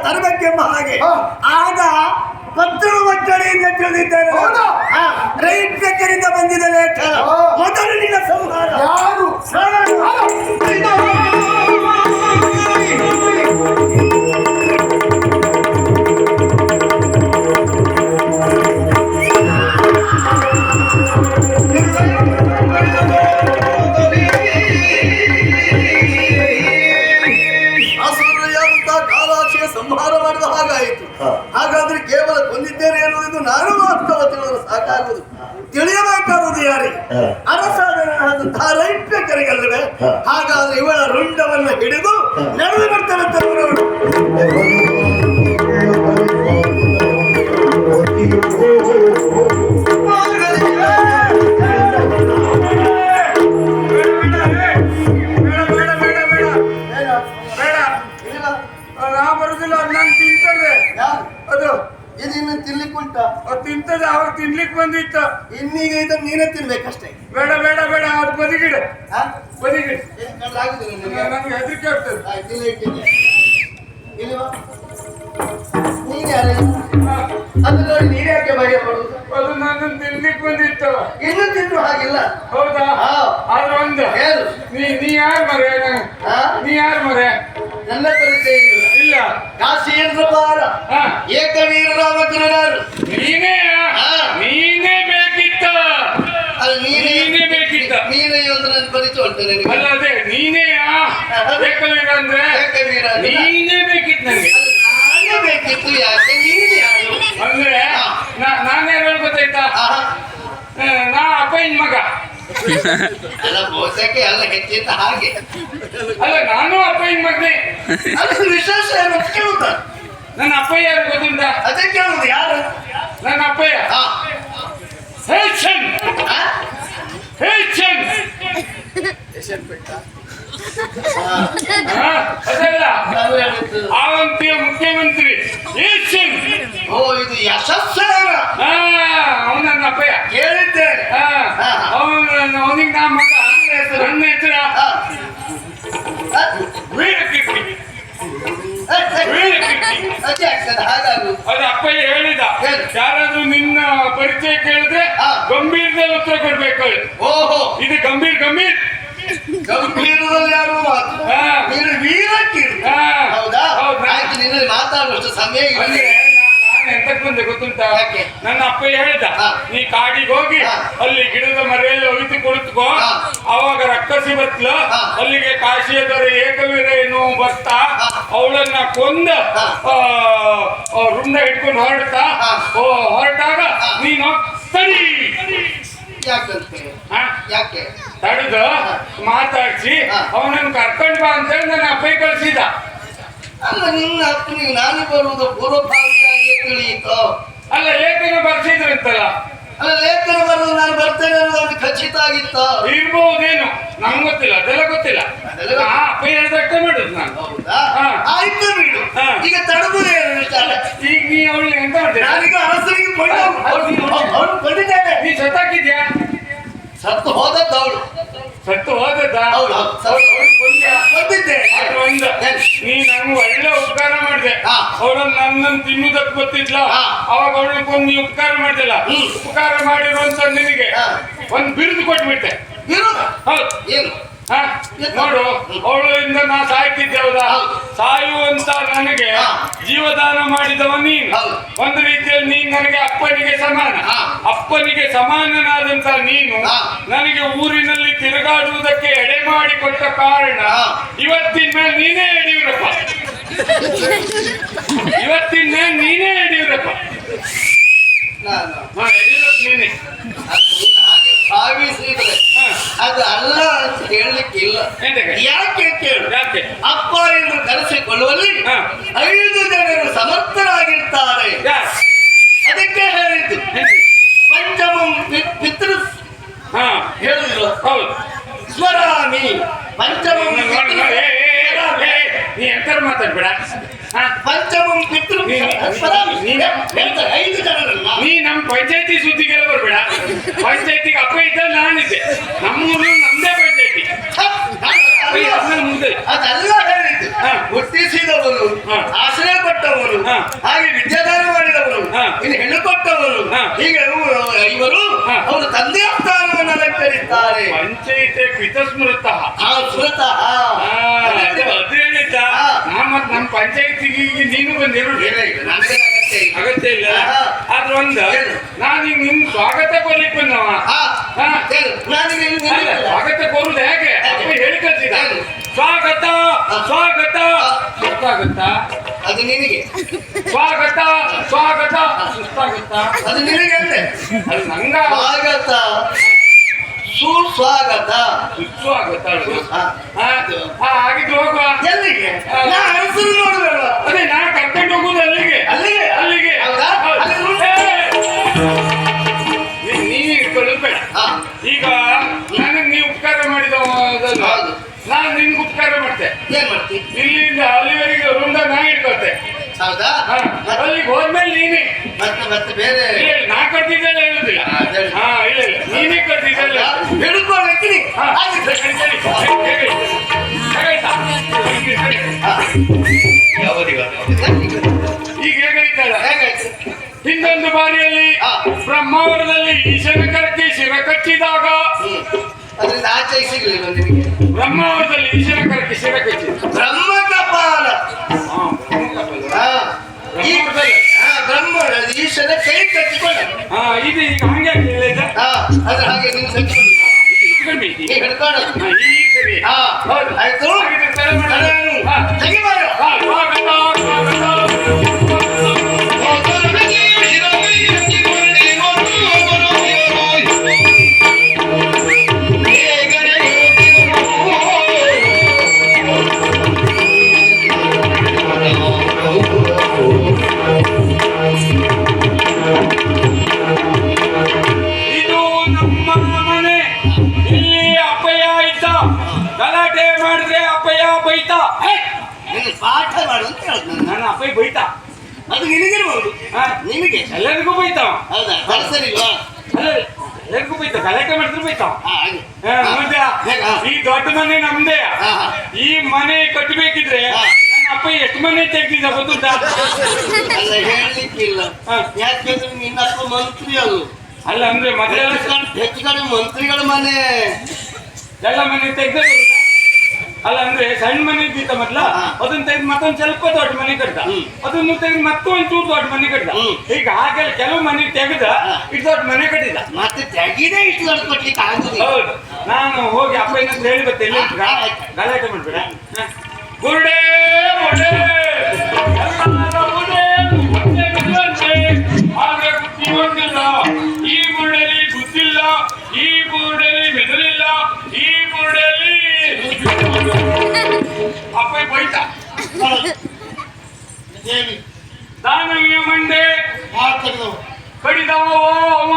ತರಬೇಕೆಂಬ ಹಾಗೆ ಆಗ ಪತ್ರು ಒತ್ತಡೆಯಿಂದ ತಿಳಿದಿದ್ದೇನೆ. ರೈಟ್ ಕಚೇರಿಯಿಂದ ಬಂದಿದೆ ಲೇಖನ. ಮೊದಲು ನಿನ್ನ ಸಂಹಾರ ಯಾರು? ಸಂಹಾರ ಮಾಡಿದ ಹಾಗಾಯಿತು. ಹಾಗಾದ್ರೆ ಕೇವಲ ಕೊಂದಿದ್ದೇನೆ ಎನ್ನುವುದು ನಾನು ವಾಸ್ತವ ತಿಳಿಯಲು ಸಾಕಾಗುವುದು. ತಿಳಿಯಬೇಕಾಗುವುದು ಯಾರಿಗೆ? ಅರಸಾದಂತಹ ರೈಟ್ಯಕರಿಗಲ್ಲವೇ? ಹಾಗಾದ್ರೆ ಇವಳ ರುಂಡವನ್ನು ಹಿಡಿದು ನಡೆದು ಬರ್ತಾನಂತ ನೋಡು. ಅದು ಇದಿನ್ನು ತಿನ್ಲಿಕ್ಕೆ ಉಂಟ? ತಿಂತದೆ, ಅವಾಗ ತಿನ್ಲಿಕ್ಕೆ ಬಂದಿತ್ತು. ಇನ್ನೀಗ ಇದನ್ನು ನೀನೇ ತಿನ್ಬೇಕಷ್ಟೇ. ಬೇಡ ಬೇಡ ಬೇಡ, ಅದು ಬದಿಗಿಡ ಬದಿಗಿಡ. ನಂಗೆ ಹೆದರಿಕೆ ಆಗ್ತದೆ. ನೀನ್ ಯಾರ? ಅದು ನೋಡಿ ನೀನ್ ಯಾಕೆ ಭಯ ಮಾಡುದು? ಅದು ನಾನು ತಿನ್ಲಿಕ್ಕೆ ಬಂದಿತ್ತು. ಇನ್ನು ತಿನ್ನು ಹಾಗಿಲ್ಲ. ಹೌದಾ? ಆದ್ರೆ ಒಂದು ನೀ ಯಾರು ಮರೆ? ನೀ ಯಾರು ಮರೆ? ನನ್ನ ಪರಿಚಯ ಇಲ್ಲ. ಕಾಶಿಯೇಂದ್ರ ಪಾರ ಏಕವೀರ ರಾಮಕೃಷ್ಣರು. ನೀನೇ ಬೇಕಿತ್ತ. ನೀನೇ ಬೇಕಿತ್ತ. ನೀನೇ ಒಂದು ನನ್ನ ಪರಿಚಯ ಉಂಟು ನನಗೆ. ಅಲ್ಲ ಅದೇ ನೀನೇ ಏಕವೀರ ಅಂದ್ರೆ ಏಕವೀರ ನೀನೇ ಬೇಕಿತ್ತು ನನಗೆ. ನಾನೇ ಬೇಕಿತ್ತು. ಯಾಕೆ? ನೀನು ಯಾರು ಅಂದ್ರೆ ನಾನು ಯಾರು ಗೊತ್ತಾಯ್ತಾ? ನಾ ಅಪ್ಪಯ್ಯನ ಮಗ. ಎಲ್ಲ ಬಹುತೇಕ ಎಲ್ಲ ಹೆಚ್ಚಿದ್ದ ಹಾಗೆ. ಅಲ್ಲ ನಾನು ಅಪ್ಪಯ್ಯನ ಮಗನೇ. ಅದು ವಿಶೇಷ ಏನು ಅಂತ ಕೇಳುದ? ನನ್ನ ಅಪ್ಪಯ್ಯ ಯಾರು ಗೊತ್ತಿಲ್ಲ? ಅದೇ ಕೇಳುದು ಯಾರು? ನನ್ನ ಅಪ್ಪಯ್ಯ ಹಾ. ಹೇಚನ್ ಹಾ? ಹೇಚನ್. ಹಾ. ಅದಲ್ಲ ನಾವು ಹೇಳಿದ್ದು. ಆವಂತಿಯ ಮುಖ್ಯಮಂತ್ರಿ ಹೇಚನ್. ಓ ಇದು ಯಶಸ್ಸೇನ? ಅವನು ನನ್ನ ಅಪ್ಪಯ್ಯ. ಕೇಳಿದ್ದೇನೆ. ಅವನಿಗೆ ನಾ ಮಗ. ನನ್ನ ಹೆಸರ ಹಾ. ವೀರಕೀರ್ತಿ. ವೀರಕೀರ್ತಿ. ಅದೇ ಆಗ್ತದೆ ಹಾಗಾಗುದು. ಅದು ಅಪ್ಪಯ್ಯ ಹೇಳಿದ. ಏನು? ಯಾರಾದ್ರೂ ನಿನ್ನ ಪರಿಚಯ ಕೇಳಿದ್ರೆ ಹಾ. ಗಂಭೀರದಲ್ಲಿ ಉತ್ತರ ಕೊಡ್ಬೇಕು. ಓಹೋ ಇದು ಗಂಭೀರ್. ಗಂಭೀರದಲ್ಲಿ ಯಾರು ಮಾತು? ಹಾ. ನೀನು ವೀರಕೀರ್ತಿ. ಹಾ. ಹೌದಾ? ಹೌದು. ಆಯ್ತು, ನಿನ್ನಲ್ಲಿ ಮಾತಾಡುವಷ್ಟು ಸಮಯ ಅಂದ್ರೆ ಇಲ್ಲ. ನಾನು ಎಂತಕ್ ಬಂದೆ ಗೊತ್ತುಂಟಾ? ಯಾಕೆ? ನನ್ನ ಅಪ್ಪಯ್ಯ ಹೇಳಿದ, ಹಾ. ನೀ ಕಾಡಿಗೆ ಹೋಗಿ ಹಾ. ಅಲ್ಲಿ ಗಿಡದ ಮರೆಯಲ್ಲಿ ಒಳಿತು ಕುಳಿತುಕೋ. ಹಾ. ಅವಾಗ ರಕ್ಕಸಿ ಬತ್ಲ ಹಾ. ಅಲ್ಲಿಗೆ ಕಾಶಿಯ ದೊರೆ ಏಕವೀರ ಏನು ಬರ್ತಾ ಹಾ. ಅವಳನ್ನ ಕೊಂದ ಹಾ. ರುಂಡ ಹಿಡ್ಕೊಂಡು ಹೊರಡ್ತಾ ಹಾ. ಹೊರಟಾಗ ಹಾ. ನೀನು ಸರಿ ಯಾಕಂತೆ? ಹಾ ಯಾಕೆ? ತಡೆದು ಮಾತಾಡ್ಸಿ ಹಾ. ಅವನನ್ನು ಕರ್ಕೊಂಡು ಬಾ ಅಂತೇಳಿ ನನ್ನ ಅಪ್ಪಯ್ಯ ಕಳಿಸಿದ. ಅಲ್ಲ, ನಿನ್ನ ಅಪ್ಪನಿಗೆ ನಾನು ಬರುವುದು ಪೂರ್ವಭಾವಿಯಾಗಿ ತಿಳಿಯಿತು. ಅಲ್ಲ ಲೇಖನ ಬರ್ಸಿದ್ರಂತಲ್ಲ. ಅಲ್ಲ, ಲೇಖನ ಬರುವುದು ನಾನು ಬರ್ತೇನೆ ಅನ್ನೋದು ಅವ್ನಿಗೆ ಖಚಿತ ಆಗಿತ್ತ? ಇರ್ಬಹುದೇನು, ನಂಗೆ ಗೊತ್ತಿಲ್ಲ, ಅದೆಲ್ಲ ಗೊತ್ತಿಲ್ಲ. ಅದೆಲ್ಲ ಅಪ್ಪಯ್ಯ ಹೇಳಿದಷ್ಟೇ ಮಾಡುದು ನಾನು. ಹೌದಾ? ಹಾ. ಆಯ್ತು ಬಿಡು. ಹಾ. ಈಗ ತಡಬುದೇನು ವಿಚಾರ? ಈಗ ನೀ ಅವಳಿಗೆ ಎಂತ ಮಾಡ್ತೀಯ? ನಾನೀಗ ಅರಸರಿಗೆ ಅವನು ಕೊಂಡಿದ್ದೇನೆ. ನೀ ಸತ್ತಾಕಿದ್ಯಾ? ಸತ್ತು ಹೋದದ್ದು ಅವಳು. ಸತ್ತು ಹೋದದ್ದ? ಹೌದು, ಹೌದು. ಬಂದಿದ್ದೆ. ಅದು ಒಂದು ನೀ ನಂಗೆ ಒಳ್ಳೆ ಉಪಕಾರ ಮಾಡಿದೆ. ಹಾ. ಅವಳನ್ನು ನನ್ನನ್ನು ತಿನ್ನುವುದಕ್ಕೆ ಗೊತ್ತಿದ್ಲ. ಹಾ. ಅವಾಗ ಅವಳಿಗೊಂದು ನೀ ಉಪಕಾರ ಮಾಡಿಲ್ಲ. ಉಪಕಾರ ಮಾಡಿರುವಂತ ನಿನಗೆ ಹಾ. ಒಂದು ಬಿರುದು ಕೊಟ್ಬಿಟ್ಟೆ. ವಿರೋಧ? ಹೌದು. ಏನು? ಹಾ? ನೋಡು, ಅವಳಿಂದ ನಾ ಸಾಯ್ತಿದ್ದೆ. ಹೌದಾ? ಹೌದು. ಸಾಯುವಂತ ನನಗೆ ಹಾ. ಜೀವದಾನ ಮಾಡಿದವ ನೀನು. ಹೌದು. ಒಂದು ರೀತಿಯಲ್ಲಿ ನೀನು ನನಗೆ ಅಪ್ಪನಿಗೆ ಸಮಾನ. ಹಾ. ಅಪ್ಪನಿಗೆ ಸಮಾನನಾದಂತ ನೀನು ಹಾ. ನನಗೆ ಊರಿನಲ್ಲಿ ತಿರುಗಾಡುವುದಕ್ಕೆ ಎಡೆ ಮಾಡಿಕೊಟ್ಟ ಕಾರಣ ಹಾ. ಇವತ್ತಿನ ಮೇಲೆ ನೀನೇ ಯಡಿಯೂರಪ್ಪ. ಇವತ್ತಿನ ಮೇಲೆ ನೀನೇ ಯಡಿಯೂರಪ್ಪ. ನಾನು ಯಡಿಯೂರಪ್ಪ ನೀನೆ. ಅದು ನೀನು ಹಾಗೆ ಭಾವಿಸಿದ್ರೆ ಹಾ. ಅದು ಅಲ್ಲ ಅಂತ ಹೇಳಲಿಕ್ಕೆ ಇಲ್ಲ. ಎಂತಕ್ಕೆ? ಯಾಕೆ ಕೇಳು? ಯಾಕೆ? ಅಪ್ಪ ಎಂದು ಕರೆಸಿಕೊಳ್ಳುವಲ್ಲಿ ಹಾ. 5 ಜನರು ಸಮರ್ಥರಾಗಿರ್ತಾರೆ. ಯಾರು? ಅದಕ್ಕೆ ಹೇಳಿದ್ದು ಪಂಚಮಂ ಪಿತೃ ಹಾ. ಹೇಳಿದ್ರು. ಹೌದು. ಸ್ವರಾಮಿ ಪಂಚಮಂ ನೋಡಿ, ನೋಡಿ, ನೀ ಎಂತಾರು ಮಾತಾಡ್ಬೇಡ. ಪಂಚಮಂ ಪಿತೃ ಸ್ವರಾಮಿ. ಹೇಳ್ತಾರೆ 5 ಜನರಲ್ಲ. ನೀ ನಮ್ಮ ಪಂಚಾಯತಿ ಸುದ್ದಿಗೆಲ್ಲ ಬರ್ಬೇಡ. ಪಂಚಾಯತಿಗೆ ಅಪ್ಪ ಇದ್ದ ನಾನಿದ್ದೆ. ನಮ್ಮೂರು ನಮ್ದೇ ಪಂಚಾಯತಿ. ಮುಂದೆ ಅದೆಲ್ಲ ಹೇಳಿದ್ದು. ಹಾ. ಹುಟ್ಟಿಸಿದವರು, ಹಾ. ಆಶ್ರಯ ಕೊಟ್ಟವರು, ಹಾ. ಹಾಗೆ ವಿದ್ಯಾದಾನ ಮಾಡಿದವರು, ಹಾ. ಇನ್ನು ಹೆಣ್ಣು ಕೊಟ್ಟವರು, ಹಾ. ಹೀಗೆ ಇವರು ಹಾ. ಅವರು ತಂದೆಯ ಸ್ಥಾನವನ್ನು ಅಲಂಕರಿಸ್ತಾರೆ. ಪಂಚಾಯತಿ ಪಿತಸ್ಮೃತ. ಆ ಸ್ವತಃ ಅದು ಹೇಳಿದ್ದ. ಹಾ. ಮತ್ ನಮ್ಮ ಪಂಚಾಯತಿಗೆ ನೀನು ಬಂದಿರೋ ನನಗೆ ಅಗತ್ಯ ಇಲ್ಲ. ಅಗತ್ಯ ಇಲ್ಲ. ಹಾ. ಆದ್ರೆ ಒಂದು ಏನು? ನಾನೀಗ ನಿಮ್ ಸ್ವಾಗತ ಕೊಡ್ಲಿಕ್ಕೆ ಬಂದವ. ಹಾ. ಹಾ. ಹೇಳು. ನಾನೀಗ ಇಲ್ಲಿ ಅಲ್ಲ, ನಿಲ್ಲಿಲ್ಲ. ಸ್ವಾಗತ ಕೋರುದು ಹೇಗೆ? ಅಪ್ಪ ಹೇಳಿ ಕಳ್ಸಿದ. ಏನು? ಸ್ವಾಗತ ಸ್ವಾಗತ ಸುಸ್ತಾಗುತ್ತ. ಅದು ನಿನಗೆ. ಸ್ವಾಗತ ಸ್ವಾಗತ ಸುಸ್ತಾಗುತ್ತ. ಅದು ನಿನಗೆ ಅಂದೆ. ಅದು ನಂಗ ಸ್ವಾಗತ, ಸುಸ್ವಾಗತ. ಸುಸ್ವಾಗತ. ಹಾ. ಹಾಗಿದ್ದು ಹೋಗುವ. ಎಲ್ಲಿಗೆ? ಹಾ. ನಾ ಹೆಸರು ನೋಡುದಲ್ಲ. ಅದೇ ನಾ ಕರ್ಕೊಂಡು ಹೋಗುದು ಅಲ್ಲಿಗೆ. ಅಲ್ಲಿಗೆ? ಅಲ್ಲಿಗೆ. ಹೌದಾ? ಹೌದು. ಅಲ್ಲಿ ನೋಡಿ. ನೀನು ಇಟ್ಕೊಳ್ಳೋದು ಬೇಡ. ಹಾ. ಈಗ ನನಗೆ ನೀವು ಉಪಕಾರ ಮಾಡಿದವಲ್ಲ, ಹೌದು. ನಾನು ನಿನ್ಗೆ ಉಪಕಾರ ಮಾಡ್ತೆ. ಏನ್ ಮಾಡ್ತಿ? ಇಲ್ಲಿಂದ ಅಲ್ಲಿವರೆಗೆ ವೃಂದ ನಾ ಇಟ್ಕೊಳ್ತೆ. ಹೌದಾ? ಹಾ. ಅಲ್ಲಿಗೆ ಹೋದ್ಮೇಲೆ ನೀನೇ. ಮತ್ತೆ ಬೇರೆ ಇಲ್ಲ, ನಾ ಕಟ್ಟಿದ್ದೆಲ್ಲ ಹೇಳುದಿಲ್ಲ. ಅದೇ. ಹಾ, ಇಲ್ಲ ಇಲ್ಲ, ನೀನೇ ಕಟ್ಟಿದ್ದೆಲ್ಲ. ಹಿಡ್ಕೊಳ್ಳಿ. ಹಾ. ಹೇಗಾಯ್ತಾ? ಈಗ ಹೇಗಾಯ್ತಲ್ಲ? ಹೇಗಾಯ್ತು? ಹಿಂದೊಂದು ಬಾರಿಯಲ್ಲಿ ಹಾ. ಬ್ರಹ್ಮಾವರದಲ್ಲಿ ಈಶನ ಕರಕ್ಕೆ ಶಿರ ಕಚ್ಚಿದಾಗ, ಅದರಿಂದ ಆಚೆ ಸಿಗ್ಲಿಲ್ಲ ನಿನಗೆ. ಬ್ರಹ್ಮಾವರದಲ್ಲಿ ಈಶನ ಕರಕ್ಕೆ ಶಿರ ಕಚ್ಚಿದ ಬ್ರಹ್ಮ ಕಪಾಲ. ಹಾ. ಈ ಬ್ರಹ್ಮ ಈಶನ ಕೈ ಕಟ್ಟಿಕೊಂಡ. ಇದು ಈಗ ಹಂಗೆ ಹೇಳಿದ. ಹಾ. ಅದ್ರ ಹಾಗೆ ನೀನು ಕಟ್ಟಿಕೊಂಡು ನೀ ಹಿಡ್ಕೊಂಡು. ಈಗ ಸರಿ. ಹಾ. ಹೌದು. ಆಯ್ತು. ಹಾಗಿದ್ರೆ ತಲೆ ಮಾಡು. ಹಾ. ತೆಗಿಬಾರು. ಸ್ವಾಗತ ಸ್ವಾಗತ. ಅದು ನಿನಗಿರ್ಬೋದು. ನಿನಗೆ ಎಲ್ಲರಿಗೂ ಬೈತಾವ. ಹೌದಾ? ಸರಿಲ್ವಾ? ಅಲ್ಲ ಎಲ್ಲರಿಗೂ ಬೈತಾವ, ಗಲಾಟೆ ಮಾಡಿದ್ರು ಬೈತಾವ. ಹಾಗೆ ಈ ದೊಡ್ಡ ಮನೆ ನಮ್ದೇ. ಈ ಮನೆ ಕಟ್ಟಬೇಕಿದ್ರೆ ನನ್ನ ಅಪ್ಪ ಎಷ್ಟು ಮನೆ ತೆಗ್ದಿದ್ದ ಗೊತ್ತುಂಟಾ? ಅಲ್ಲ, ಹೇಳಲಿಕ್ಕಿಲ್ಲ. ಯಾಕೆಂದ್ರೆ ನಿನ್ನ ಅಪ್ಪ ಮಂತ್ರಿ ಅದು. ಅಲ್ಲ ಅಂದ್ರೆ ಮೊದಲೆಲ್ಲ ಹೆಚ್ಚು ಕಡೆ ಮಂತ್ರಿಗಳ ಮನೆ ಎಲ್ಲ ಮನೆ ತೆಗ್ದ. ಅಲ್ಲ ಅಂದ್ರೆ ಸಣ್ಣ ಮನೆ ಇದ್ದಿತ್ತ ಮೊದ್ಲ, ಅದನ್ನ ತೆಗೆದು ಮತ್ತೊಂದು ಸ್ವಲ್ಪ ದೊಡ್ಡ ಮನೆ ಕಟ್ಟ, ಅದನ್ನು ತೆಗೆದು ಮತ್ತೊಂದು ಚೂರು ದೊಡ್ಡ ಮನೆ ಕಟ್ಟ. ಈಗ ಹಾಗೆಲ್ಲ ಕೆಲವು ಮನೆ ತೆಗೆದ ಇಷ್ಟು ದೊಡ್ಡ ಮನೆ ಕಟ್ಟಿದ. ಮತ್ತೆ ತೆಗಿದೆ ಇಷ್ಟು ದೊಡ್ಡ ಕಟ್ಲಿಕ್ಕೆ ಆಗುದಿಲ್ಲ. ಹೌದು, ನಾನು ಹೋಗಿ ಅಪ್ಪ ಏನಂತ ಹೇಳಿ ಬತ್ತೆ. ಎಲ್ಲಿ ಗಲಾಟೆ ಮಾಡ್ಬೇಡ. ಬುರುಡೆ ಬುರುಡೆ ಆದ್ರೆ ಬುದ್ಧಿ ಹೊಂದಿಲ್ಲ. ಈ ಬುರುಡೆಯಲ್ಲಿ ಬುದ್ಧಿಲ್ಲ, ಈ ಬುರುಡೆಯಲ್ಲಿ ಮೆದುಳಿಲ್ಲ, ಈ ಬುರುಡೆಯಲ್ಲಿ ಅಪ್ಪ ಬೈತ. ದಾನವೀಯ ಮಂಡೆ ಕಡಿದವ ಅವ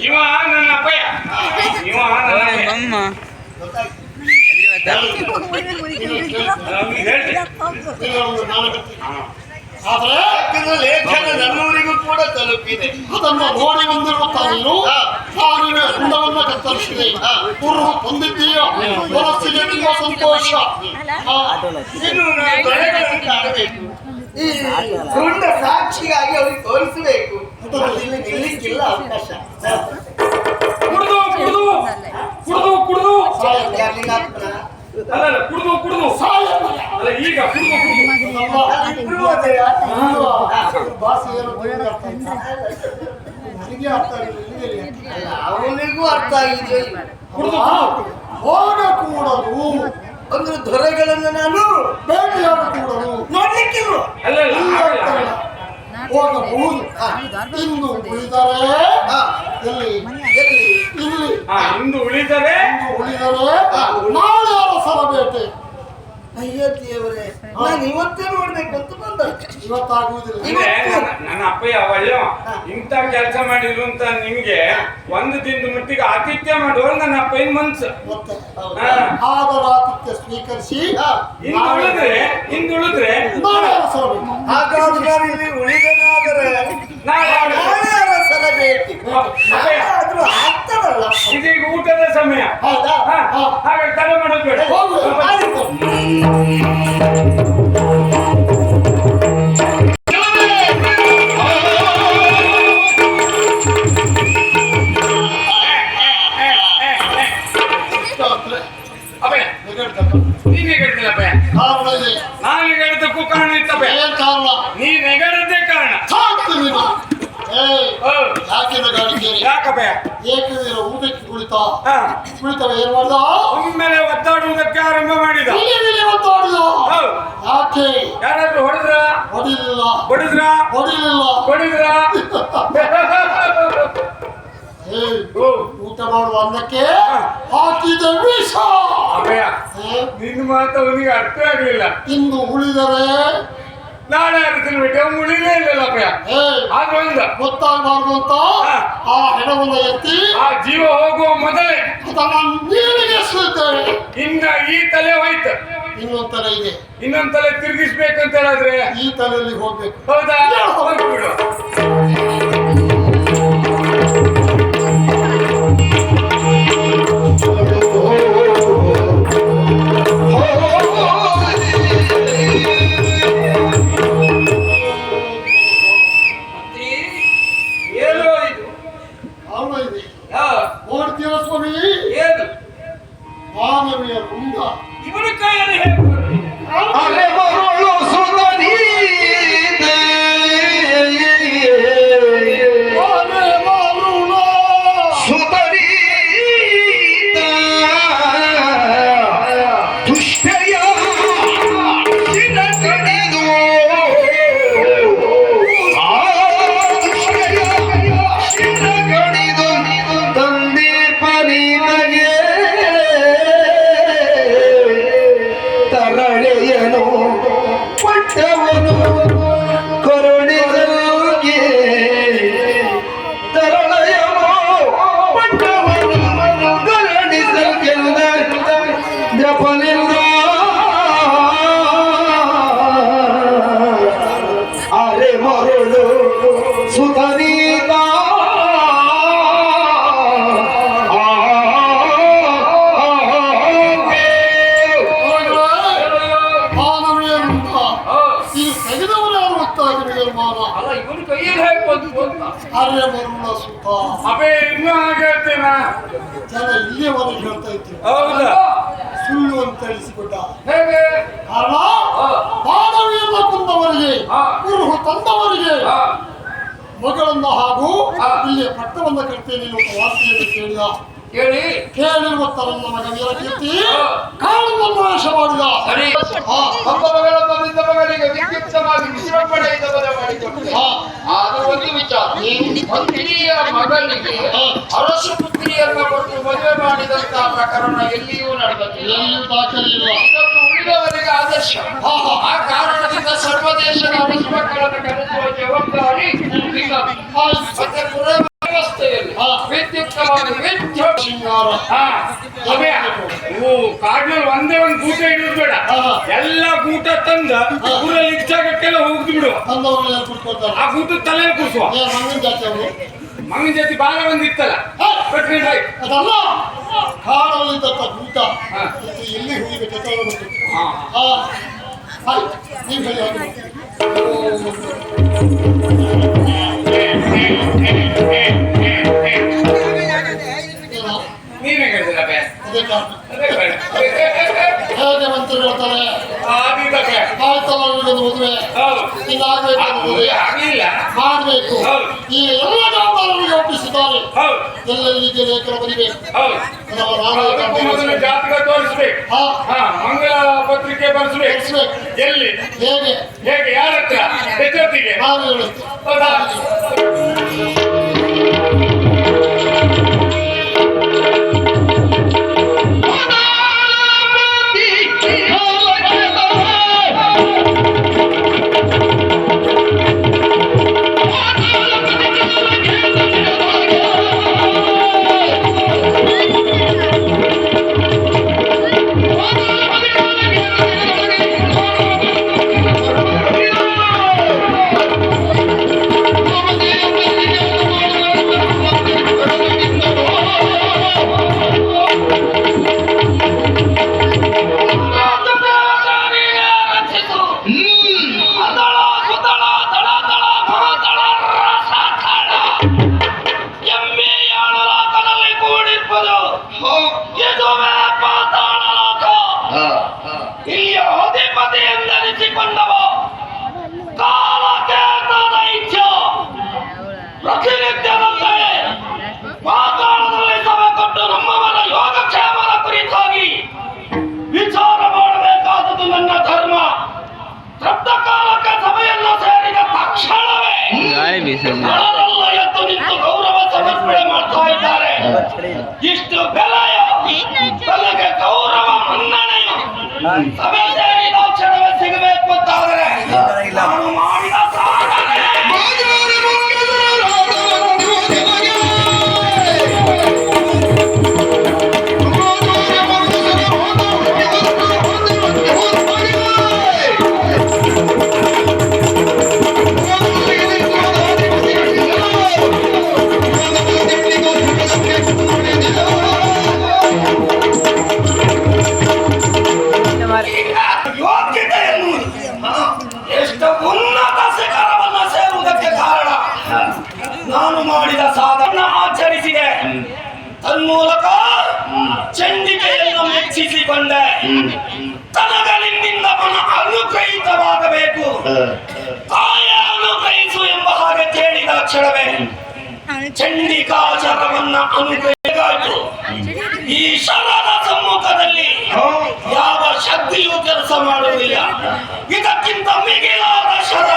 ಇವ ನನ್ನ ಅಪ್ಪಯ್ಯ. ಇವ ನನ್ನ ಆದ್ರೆ ಲೇಖನ ನನ್ನವರಿಗೂ ಕೂಡ ತಲುಪಿದೆ. ಅದನ್ನು ನೋಡಿ ಬಂದಿರುವ ತಾನು ಕಾರಿನ ಅಂಡವನ್ನು ಕತ್ತರಿಸಿದೆ. ಗುರು ಹೊಂದಿದ್ದೀಯ, ಮನಸ್ಸಿಗೆ ತುಂಬ ಸಂತೋಷ. ಇನ್ನು ನಾನು ದೊರೆಗಳನ್ನು ಕಾಣಬೇಕು. ಈ ಸುಂಡ ಸಾಕ್ಷಿಗಾಗಿ ಅವ್ರಿಗೆ ತೋರಿಸಬೇಕು. ಇಲ್ಲಿ ನಿಲ್ಲಿಕ್ಕಿಲ್ಲ ಅವಕಾಶ. ಕುಡ್ದು ಕುಡ್ದು ಕುಡ್ದು ಕುಡ್ದು ಯಾರಿಗಾಗ್ತದ? ಅಲ್ಲ ಕುಡ್ದು ಕುಡ್ದು ಅಲ್ಲ ಈಗ ಕುಡ್ದು ಇಬ್ರು ಅದೇಯ? ಭಾಷೆ ಏನು ನನಗೆ ಅರ್ಥ ಆಗಿಲ್ಲ. ಅಲ್ಲ, ಅವನಿಗೂ ಅರ್ಥ ಆಗಿದೆ. ಕುಡ್ದು ಹೋಗ ಕೂಡದು ಅಂದ್ರೆ ದೊರೆಗಳನ್ನು ನಾನು ಭೇಟಿಯಾಗ ಕೂಡದು ನೋಡ್ಲಿಕ್ಕಿಲ್ವ? ಅಲ್ಲ ಹೋಗಬಹುದು. ಇಂದು ಉಳಿದರೆ ಎಲ್ಲಿ ಎಲ್ಲಿ? ಇಲ್ಲಿ ಇಂದು ಉಳಿದರೆ ಉಳಿದರೆ ನಾಳೆ ಅರಸರ ಬೇಟೆ. ಅಯ್ಯೋ ದೇವರೇ, ನಾನು ಇವತ್ತೇ ನೋಡ್ಬೇಕು ಅಂತ ಬಂದ. ಇವತ್ತಾಗುವುದಿಲ್ಲ. ನನ್ನ ಅಪ್ಪಯ್ಯ ಅವಯ್ಯ ಇಂಥ ಕೆಲಸ ಮಾಡಿರು ಅಂತ ನಿಮ್ಗೆ ಒಂದು ದಿನದ ಮಟ್ಟಿಗೆ ಆತಿಥ್ಯ ಮಾಡುವ ನನ್ನ ಅಪ್ಪಯ್ಯನ ಮನ್ಸು. ಆದರ ಆತಿಥ್ಯ ಸ್ವೀಕರಿಸಿ ಹಿಂದುಳಿದ್ರೆ ನಾಳೆ ಅರಸರ ಬೇಟೆ. ಹಾಗಾದ್ರೆ ಇಲ್ಲಿ ಉಳಿದನಾದರೆ ನಾಳೆ ಅರಸರ ಭೇಟಿ. ಆದ್ರೂ ಆಗ್ತದಲ್ಲ. ಇದೀಗ ಊಟದ ಸಮಯ. ಹೌದಾ? ಹಾಗೆ ತಲೆ ಮಾಡೋದು ಬೇಡ. ನೀನೇ ಹೇಳ್ತಿಲ್ಲಪ್ಪ, ಕಾರಣ ಇದೆ. ನಾನು ಹೇಳಿದ್ದಕ್ಕೂ ಕಾರಣ ಇತ್ತಪ್ಪ. ಏನ್ ಕಾರಣ? ನೀನ್ ಹೇಳಿದ್ದೇ ಕಾರಣ. ಯಾಕೆ ಗಾಡಿಕೇರಿ ಯಾಕಪ್ಪ? ಏಕವೀರ ಊಟಕ್ಕೆ ಕುಳಿತವ ಏನ್ ಮಾಡ್ದ? ಒಮ್ಮೆಲೆ ಒದ್ದಾಡುವುದಕ್ಕೆ ಆರಂಭ ಮಾಡಿದ. ಒತ್ತಾಡಿದ. ಯಾಕೆ? ಯಾರಾದ್ರೂ ಹೊಡೆದ್ರ? ಹೊಡಿಲಿಲ್ಲ. ಹೊಡೆದ್ರ? ಹೊಡಿಲಿಲ್ಲ. ಹೊಡೆದ್ರ? ಊಟ ಮಾಡುವ ಅನ್ನಕ್ಕೆ ಹಾಕಿದ ವಿಷ. ನಿನ್ನ ಮಾತು ಅವನಿಗೆ ಅರ್ಥ ಆಗ್ಲಿಲ್ಲ. ಇಂದು ಉಳಿದರೆ ನಾಳೆ ಅರ್ತೀನಿ ಬಿಟ್ಟು ಉಳಿಲೇ ಇಲ್ಲಲ್ಲಪ್ಪ. ಆದ್ರೂ ಒಂದು ಗೊತ್ತಾಗಬಾರ್ದು ಅಂತ ಆ ಹೆಣವನ್ನು ಎತ್ತಿ ಆ ಜೀವ ಹೋಗುವ ಮೊದಲೇ ಅದನ್ನು ನೀರಿಗೆ ಎಸೆಯುತ್ತೇವೆ. ಇನ್ನ ಈ ತಲೆ ಹೋಯ್ತು, ಇನ್ನೊಂದು ತಲೆ ಇದೆ. ಇನ್ನೊಂದ್ ತಲೆ ತಿರುಗಿಸ್ಬೇಕಂತ ಹೇಳಿದ್ರೆ ಈ ತಲೆಯಲ್ಲಿ ಹೋಗ್ಬೇಕು. ಹೌದಾ? ಹೋಗ್ಬಿಡು. ನೋಡ್ತೀರ ಸ್ವಾಮಿ, ಏನು ಮಾನವೀಯ ವೃಂದ ಇವನ ಕೈಯಲ್ಲಿ ಹೇಳ್ತಾರೆ. ನೀನ್ ಹೇಗೆ ಬಂತು ಅಂತ. ಅರೆ ಬರುಣ ಸುಖ ಅಬೇ ಇನ್ನೂ ಹಾಗೇಳ್ತೇನಾ? ಜನ ಇಲ್ಲಿಯವರೆಗೆ ಹೇಳ್ತಾ ಇದ್ರು ಹೌದಾ? ಸುಳ್ಳು ಅಂತ ತಿಳಿಸಿಬಿಟ್ಟ. ಹೇಗೆ? ಕಾರಣ ಬಾಣವಿಯನ್ನು ಕೊಂದವರಿಗೆ ಹಾ. ಕುರುಹು ತಂದವರಿಗೆ ಹಾ. ಮಗಳನ್ನು ಹಾಗೂ ಹಾ. ಇಲ್ಲಿ ಪಟ್ಟವನ್ನು ಕಟ್ತೇನೆ ಎನ್ನುವ ವಾರ್ತೆಯನ್ನು ಕೇಳಿದ. ಹೇಳಿ. ಕೇಳಿರುವ ತರನ್ನ ಮಗ ವೀರಕೀರ್ತಿ ಹಾ. ಕಾರಣವನ್ನು ನಾಶ ಮಾಡಿದ. ಸರಿ. ಹಾ. ಒಬ್ಬ ಮಗಳ ಬಂದಿದ್ದ ಮಗನಿಗೆ ವಿದ್ಯುಕ್ತವಾಗಿ ವಿಜೃಂಭಣೆಯಿಂದ ಮದುವೆ ಮಾಡಿಕೊಟ್ಟೆ. ಹಾ. ಅದು ಒಂದು ವಿಚಾರ. ಮಂತ್ರಿಯ ಮಗನಿಗೆ ಅರಸು ಪುತ್ರಿಯನ್ನ ಕೊಟ್ಟು ಮದುವೆ ಮಾಡಿದಂತಹ ಪ್ರಕರಣ ಎಲ್ಲಿಯೂ ನಡೆದಿಲ್ಲ. ಎಲ್ಲಿಯೂ ದಾಖಲೆ ಇಲ್ಲ. ಇದೊಂದು ಉಳಿದವರಿಗೆ ಆದರ್ಶ. ಆ ಕಾರಣದಿಂದ ಸರ್ವದೇಶದ ಅರಸು ಮಕ್ಕಳನ್ನು ಕರೆಸುವ ಜವಾಬ್ದಾರಿ ಈಗ ಮತ್ತೆ ಪುರ ವ್ಯವಸ್ಥೆಯಲ್ಲಿ ವಿದ್ಯುಕ್ತವಾಗಿ ವಿದ್ಯುತ್ ಶೃಂಗಾರ ಕಾಡಿನಲ್ಲಿ ಒಂದೇ ಒಂದು ಗೂಟ ಇಡುದು ಬೇಡ. ಎಲ್ಲ ಗೂಟ ತಂದ ಊರಲ್ಲಿ ಇಚ್ಚಾಗಕ್ಕೆಲ್ಲ ಹೋಗ್ದು ಬಿಡು. ತಂದವರೆಲ್ಲ ಕುಟ್ಕೊಳ್ತಾರೆ. ಆ ಗೂಟದ ತಲೆ ಕೂರಿಸುವ. ಮಂಗನ ಜಾತಿ ಅವರು ಮಂಗನ ಜಾತಿ ಬಾಲ ಒಂದಿತ್ತಲ್ಲ ಅದಲ್ಲ ಕಾಡಲ್ಲಿದ್ದಂತ ಭೂತ ಎಲ್ಲಿ ಹೋಗಿಬೇಕಂತ ಗೊತ್ತು. ನೀವು ಹೇಳಿ ನೀವೇ ಹೇಳಿದಿಲ್ಲ ಬೇ. ಅದೇ ಕಾರಣ ಹೇಗೆ ಮಂತ್ರಿ ಹೇಳ್ತಾರೆ ಆಯ್ತಲ್ಲ ಒಂದು ಮದುವೆ ಆಗ್ಲಿಲ್ಲ ಮಾಡಬೇಕು. ಈ ಎಲ್ಲ ಜವಾಬ್ದಾರರಿಗೆ ಒಪ್ಪಿಸಿದ್ದಾರೆ. ಎಲ್ಲೆಲ್ಲಿಗೆ ಲೇಖನ ಬರೀಬೇಕು. ಮೊದಲು ಜಾತಕ ತೋರಿಸ್ಬೇಕು. ಮಂಗಳ ಪತ್ರಿಕೆ ಬರ್ಸ್ಬೇಕು. ಎಲ್ಲಿ ಹೇಗೆ ಹೇಗೆ ಯಾರ ಹತ್ರ ಜೊತೆಗೆ ನಾನು ಹೇಳುತ್ತೆ. ಪಾತಾಳದಲ್ಲಿ ಸಭೆ ಕೊಟ್ಟು ನಮ್ಮವರ ಯೋಗಕ್ಷೇಮದ ಕುರಿತಾಗಿ ವಿಚಾರ ಮಾಡಬೇಕಾದದ್ದು ನನ್ನ ಧರ್ಮ. ತಪ್ಪ ಕಾಲಕ್ಕೆ ಸಭೆಯನ್ನು ಸೇರಿದ ತಕ್ಷಣವೇ ಜನರೆಲ್ಲ ಎದ್ದು ನಿಂತು ಗೌರವ ಸಮರ್ಪಣೆ ಮಾಡ್ತಾ ಇದ್ದಾರೆ. ಇಷ್ಟು ಬೆಲೆಗೆ ಗೌರವ ಮನ್ನಣೆಯು ಸಭೆ ಸೇರಿದ ಕ್ಷಣವೇ ಸಿಗಬೇಕು ಅಂತಾದರೆ ನಾನು ಮಾಡಿದ ಸಾಧನೆ. ಯೋಗ್ಯತೆ ಎನ್ನುವುದು ಎಷ್ಟು ಉನ್ನತ ಶಿಖರವನ್ನ ಸೇರುವುದಕ್ಕೆ ಕಾರಣ ನಾನು ಮಾಡಿದ ಸಾಧನ ಆಚರಿಸಿದೆ. ತನ್ಮೂಲಕ ಚಂಡಿಕೆಯನ್ನು ಮೆಚ್ಚಿಸಿಕೊಂಡೆ. ತನಗಳಿಂದ ಮನ ಅನುಗ್ರಹಿತವಾಗಬೇಕು. ತಾಯ ಅನುಗ್ರಹಿಸು ಎಂಬ ಹಾಗೆ ಕೇಳಿದ ಕ್ಷಣವೇ ಚಂಡಿಕಾಚಾರವನ್ನ ಅನುಗ್ರಹಿಸಿತು. ಈ ಶರದ ಸಮ್ಮುಖದಲ್ಲಿ ಯಾವ ಶಕ್ತಿಯೂ ಕೆಲಸ ಮಾಡುವುದಿಲ್ಲ. ಇದಕ್ಕಿಂತ ಮಿಗಿಲಾದ ಶರ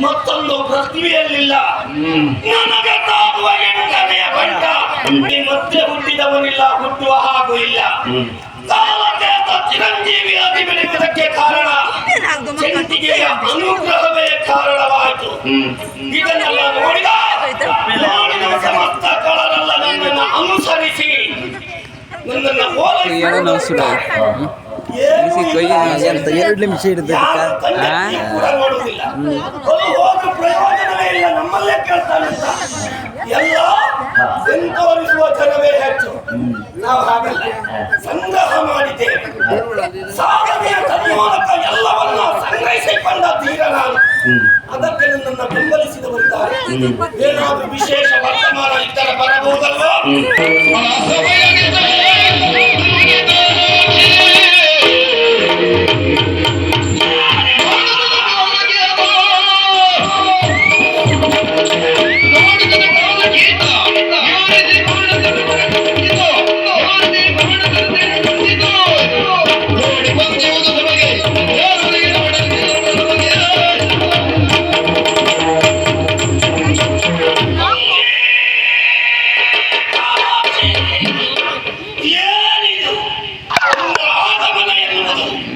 ಮತ್ತೊಂದು ಪೃಥ್ವಿಯಲ್ಲಿಲ್ಲ. ನನಗೆ ತಾಗುವ 8ನೇ ಗಂಟ ಮತ್ತೆ ಹುಟ್ಟಿದವನಿಲ್ಲ, ಹುಟ್ಟುವ ಹಾಗೂ ಇಲ್ಲ. ಕಾಲಕೇತ ಚಿರಂಜೀವಿಯಾಗಿ ಬೆಳೆಯುವುದಕ್ಕೆ ಕಾರಣ ಚಂಡಿಕೆಯ ಅನುಗ್ರಹವೇ ಕಾರಣವಾಯಿತು. ಇದನ್ನೆಲ್ಲ ನೋಡಿದ ಸಮಸ್ತ ಕಳರೆಲ್ಲ ನನ್ನನ್ನು ಅನುಸರಿಸಿ ನನ್ನನ್ನು ಎರಡು ನಿಮಿಷ ಹಿಡಿದ ಪ್ರಯೋಜನವೇ ಇಲ್ಲ, ನಮ್ಮಲ್ಲೇ ಕೇಳ್ತಾನಂತ ಎಲ್ಲ ತೋರಿಸುವ ಜನವೇ ಹೆಚ್ಚು. ನಾವು ಹಾಗಲ್ಲ, ಸಂಗ್ರಹ ಮಾಡಿದ್ದೇವೆ. ಸಾಧನೆಯ ತನ್ಮೂಲಕ ಎಲ್ಲವನ್ನ ಸಂಗ್ರಹಿಸಿಕೊಂಡ ತೀರ ನಾನು. ಅದಕ್ಕೆ ನನ್ನನ್ನು ಬೆಂಬಲಿಸಿದವರು ಏನಾದ್ರೂ ವಿಶೇಷ ವರ್ತಮಾನ ಇದ್ದರೆ ಬರಬಹುದಲ್ವಾ?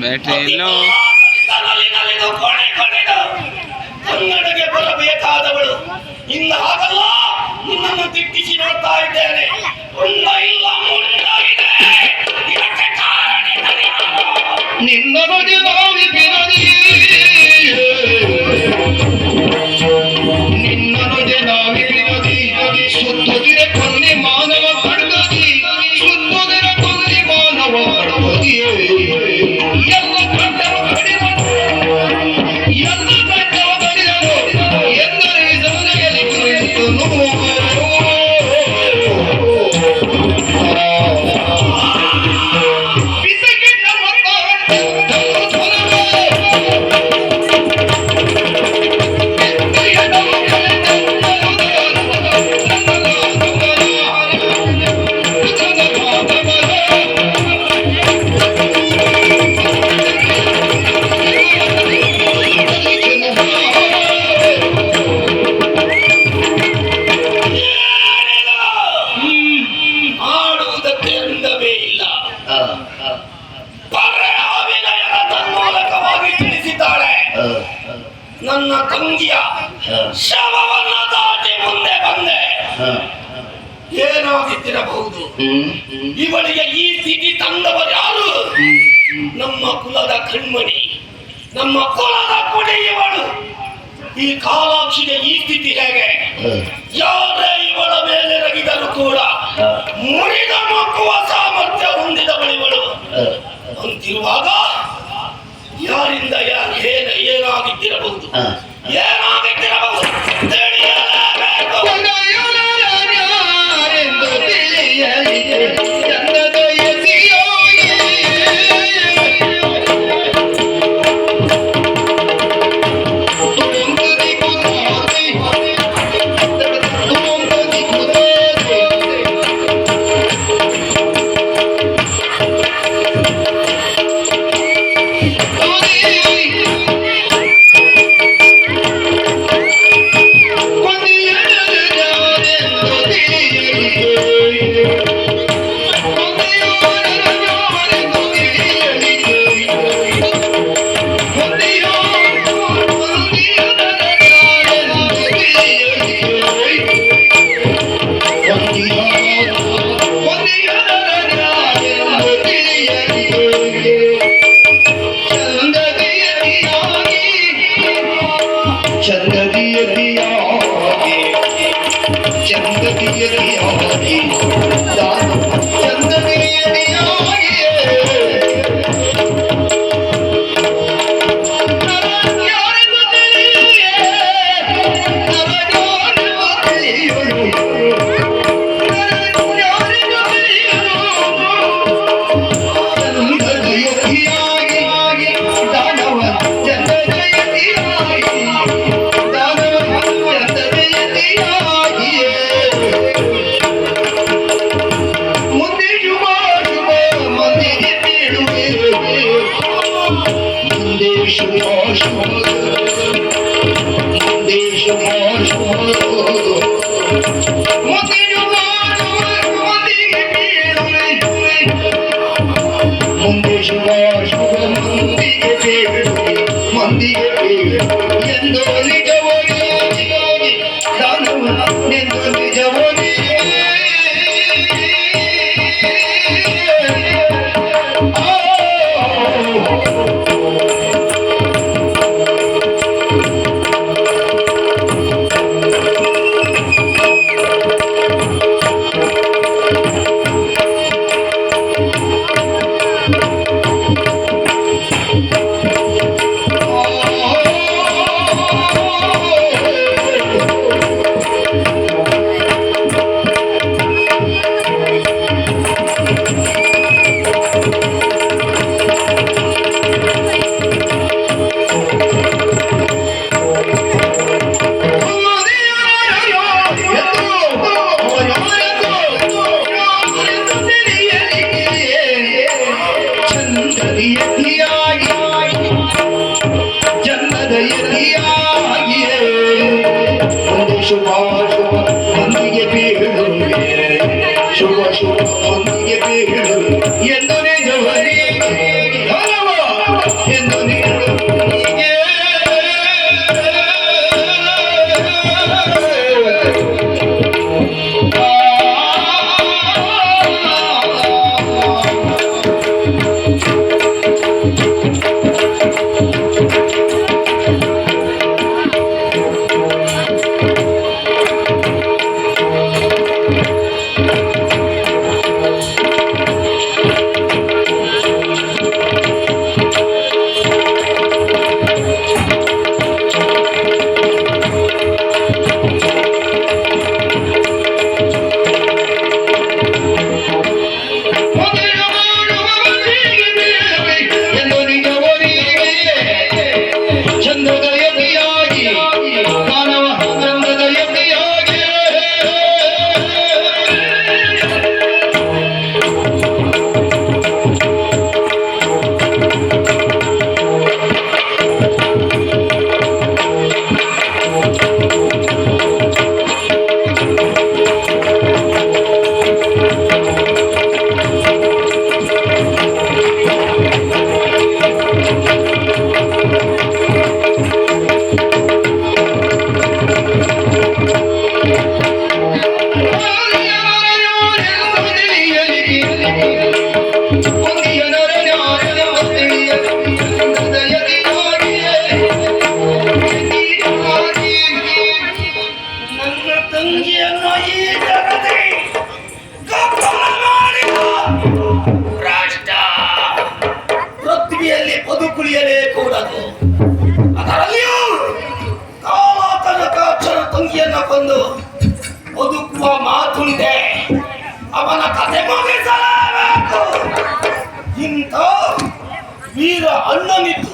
ಬ್ಯಾಟ್ರಿ ಎಲ್ಲೋ ಕನ್ನಡಗೆ ಬರಬೇಕಾದವಳು ಇನ್ನ ಹಾಗಲ್ಲ, ನಿನ್ನನ್ನು ದಿಟ್ಟಿಸಿ ನೋಡ್ತಾ ಇದ್ದೇನೆ. ಉಂಡ ಇಲ್ಲ ಮುಂಡ ಇದೆ, ಇದಕ್ಕೆ ಕಾರಣವಿರಲಿಲ್ಲ. ನಿನ್ನ ಬಗೆ ನಾವಿ ಬಿರದಿ ನಿನ್ನ ಬಗೆ ನಾವಿ ಬಿರದಿ ಸುತ್ತುದಿರೆ ಕೊಲ್ಲಿ ಮಾನವ ಪಡ್ಕದಿ ಸುತ್ತುದಿರೆ ಕೊಲ್ಲಿ ಮಾನವ ಪಡ್ಕದಿಯೇ ಎಲ್ಲ ಕಂಡವ ಕಡಿದನು ಎಲ್ಲ ಕಂಡವ ಕಡಿದನು ಎಂದರೆ ಜನರಲ್ಲಿ ಕುರಿತನು ಬಿಸಕಿಟ್ಟ ಆಡುವುದಕ್ಕೆ ಅಂದವೇ ಇಲ್ಲ. ಪರ್ರೆ ಅಭಿನಯದ ತನ್ಮೂಲಕವಾಗಿ ತಿಳಿಸಿದ್ದಾಳೆ. ನನ್ನ ತಂಗಿಯ ಶವವನ್ನು ದಾಟಿ ಮುಂದೆ ಬಂದೆ. ಏನಾಗಿದ್ದಿರಬಹುದು? ಇವಳಿಗೆ ಈ ಸ್ಥಿತಿ ತಂದವರು ಯಾರು? ನಮ್ಮ ಕುಲದ ಕಣ್ಮಣಿ, ನಮ್ಮ ಕುಲದ ಕುಡಿ ಇವಳು. ಈ ಕಾಲಾಕ್ಷಿಗೆ ಈ ಸ್ಥಿತಿ ಹೇಗೆ? ಯಾರೇ ಇವಳ ಮೇಲೆ ರಗಿದರೂ ಕೂಡ ಮುರಿದ ಮುಕ್ಕುವ ಸಾಮರ್ಥ್ಯ ಹೊಂದಿದವಳಿವಳು. ಅಂತಿರುವಾಗ ಯಾರಿಂದ ಏನಾಗಿದ್ದಿರಬಹುದು? ಏನಾಗಿದ್ದಿರಬಹುದು ತಿಳಿಯಲೇಬೇಕು. ಒಂದಿಗೆ ಬೀಳು ಎಂದು ನಿಜವರಿಗೆ ಎಂದು ನೀಡುವಿಗೆ ಪೃಥ್ವಿಯಲ್ಲಿ ಬದುಕುಳಿಯಲೇ ಕೂಡದು. ಅದರಲ್ಲಿಯೂ ಕಾಲಾತನಕಾಕ್ಷರ ತಂಗಿಯನ್ನ ಕೊಂದು ಬದುಕುವ ಮಾತುಂಟೆ. ಅವನ ಕಥೆ ಮುಗಿಸಲೇಬೇಕು. ಇಂಥ ವೀರ ಅಣ್ಣನಿದ್ದು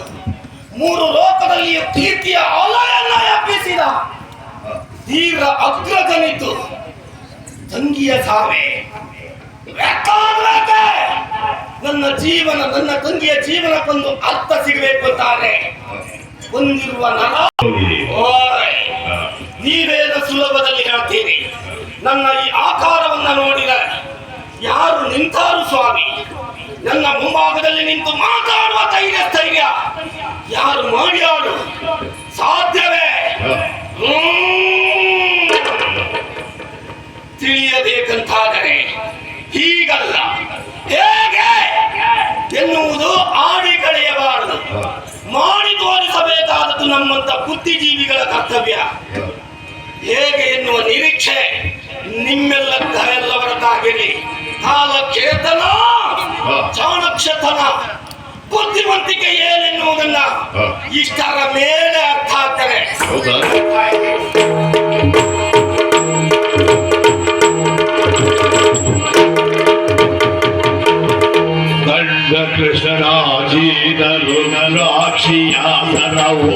3 ಲೋಕದಲ್ಲಿಯೂ ಕೀರ್ತಿಯ ಅಲೆಯನ್ನ ಎಬ್ಬಿಸಿದ ತೀವ್ರ ಅಗ್ರಜನಿದ್ದು ತಂಗಿಯ ಸಾವೆ ವ್ಯಕ್ತವಾಗಬೇಕೆ? ನನ್ನ ತಂಗಿಯ ಜೀವನಕ್ಕೊಂದು ಅರ್ಥ ಸಿಗಬೇಕು ಅಂತಾರೆ ಹೊಂದಿರುವ ನರ. ಓಯ್, ನೀವೇನು ಸುಲಭದಲ್ಲಿ ಹೇಳ್ತೀರಿ? ನನ್ನ ಈ ಆಕಾರವನ್ನ ನೋಡಿದರೆ ಯಾರು ನಿಂತಾರು ಸ್ವಾಮಿ? ನನ್ನ ಮುಂಭಾಗದಲ್ಲಿ ನಿಂತು ಮಾತಾಡುವ ಸ್ಥೈರ್ಯ ಯಾರು ಮಾಡ್ಯಾರು? ಸಾಧ್ಯವೇ? ತಿಳಿಯಬೇಕಂತಾದರೆ ಹೀಗಲ್ಲ, ಹೇಗೆ ಎನ್ನುವುದು ಆಡಿ ಕಳೆಯಬಾರದು, ಮಾಡಿ ತೋರಿಸಬೇಕಾದದ್ದು ನಮ್ಮಂತ ಬುದ್ಧಿಜೀವಿಗಳ ಕರ್ತವ್ಯ. ಹೇಗೆ ಎನ್ನುವ ನಿರೀಕ್ಷೆ ನಿಮ್ಮೆಲ್ಲವರದ್ದಾಗಿರಲಿ. ಕಾಲಕೇತನ, ಚಾಣಕ್ಷತನ, ಬುದ್ಧಿವಂತಿಕೆ ಏನೆನ್ನುವುದನ್ನ ಇಷ್ಟರ ಮೇಲೆ ಅರ್ಥ ಆಗ್ತದೆ. ಕೃಷ್ಣರಾಜೀನರು ನರಾಕ್ಷಿಯಾಸನವೋ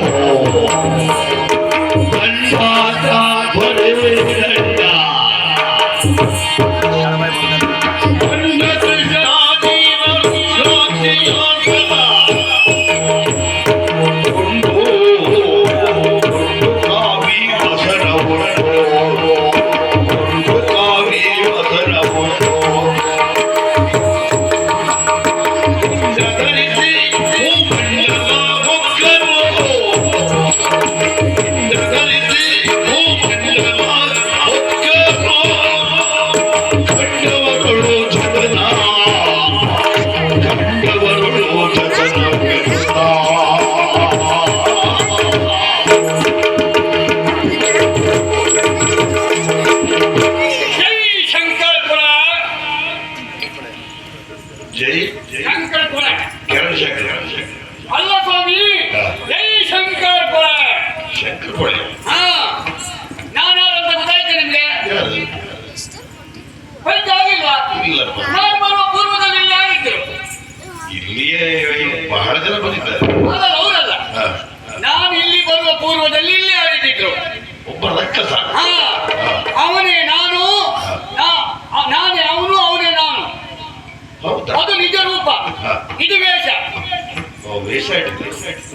ಅಲ್ಲ ಸ್ವಾಮಿ, ಜೈ ಶಂಕರಪುರ. ಹಾ, ನಾನಾರಂತ ಗೊತ್ತಾಯ್ತು ನಿಮ್ಗೆ? ಆಗಿಲ್ವಾ? ನಾನು ಬರುವ ಪೂರ್ವದಲ್ಲಿ ಇಲ್ಲಿ ಯಾರಿದ್ರು? ಇಲ್ಲಿಯೇ ಬಹಳ ಜನ ಬಂದಿದ್ದಾರೆ. ಅಲ್ಲ, ಅವರಲ್ಲ, ನಾನು ಇಲ್ಲಿ ಬರುವ ಪೂರ್ವದಲ್ಲಿ ಇಲ್ಲೇ ಆಡಿದ್ರು ಒಬ್ಬ ರಕ್ಕಸ. ಹಾ, ಅವನೇ ನಾನು, ನಾನೇ ಅವನು, ಅವನೇ ನಾನು. ಅದು ನಿಜ ರೂಪ, ಇದು ವೇಷ.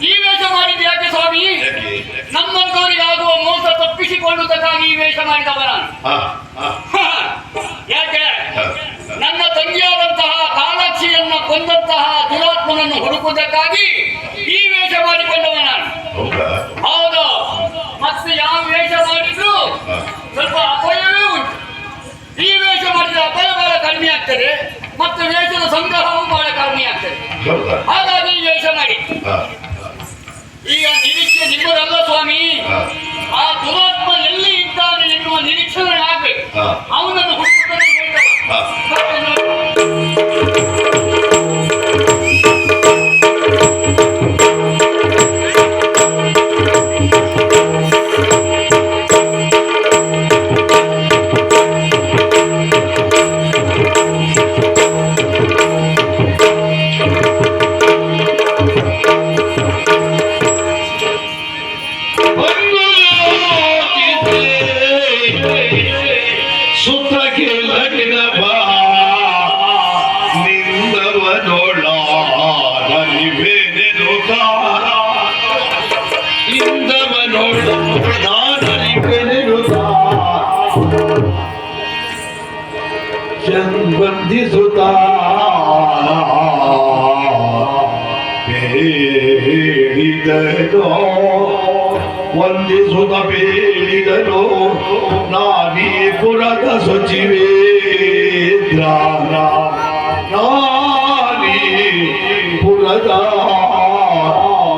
ಈ ವೇಷ ಮಾಡಿದ್ದು ಯಾಕೆ ಸ್ವಾಮಿ? ನಮ್ಮಂತವರಿಗಾಗುವ ಮೋಸ ತಪ್ಪಿಸಿಕೊಳ್ಳುವುದಕ್ಕಾಗಿ ಈ ವೇಷ ಮಾಡಿದವ ನಾನು. ಯಾಕೆ ನನ್ನ ತಂಗಿಯಾದಂತಹ ಕಾಲಾಕ್ಷಿಯನ್ನ ಕೊಂದಂತಹ ದುರಾತ್ಮನನ್ನು ಹುಡುಕುವುದಕ್ಕಾಗಿ ಈ ವೇಷ ಮಾಡಿಕೊಂಡವ ನಾನು. ಹೌದು, ಮತ್ತೆ ಯಾವ ವೇಷ ಮಾಡಿದ್ರು ಸ್ವಲ್ಪ ಅಪಾಯವೇ ಉಂಟು. ಈ ವೇಷ ಮಾಡಿದ್ರೆ ಅಪಾಯ ಬಹಳ ಕಡಿಮೆ ಆಗ್ತದೆ, ಮತ್ತು ವೇಷದ ಸಂಗ್ರಹವೂ ಬಹಳ ಕಡಿಮೆ ಆಗ್ತದೆ. ಹಾಗಾಗಿ ಈ ವೇಷ ಮಾಡಿ. ಈಗ ನಿರೀಕ್ಷೆ ನಿಮ್ಮದಲ್ಲ ಸ್ವಾಮಿ, ಆ ದುರಾತ್ಮ ಎಲ್ಲಿ ಇದ್ದಾನೆ ಎನ್ನುವ ನಿರೀಕ್ಷಣೆ ಆಗ್ಬೇಕು. ಅವನನ್ನು ಹುಡುಕುವುದನ್ನು ಬಂಧಿಸುತ್ತ ಬೇಡಿದನೋ ವಂದಿಸುತ್ತ ಬೇಡಿದನೋ ನಾನೀ ಪುರದ ಸಚಿವೇಂದ್ರ ನಾನೀ ಪುರದ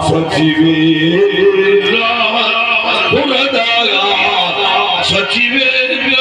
ಸಚಿವೇಂದ್ರ ಪುರದ ಸಚಿವೇಂದ್ರ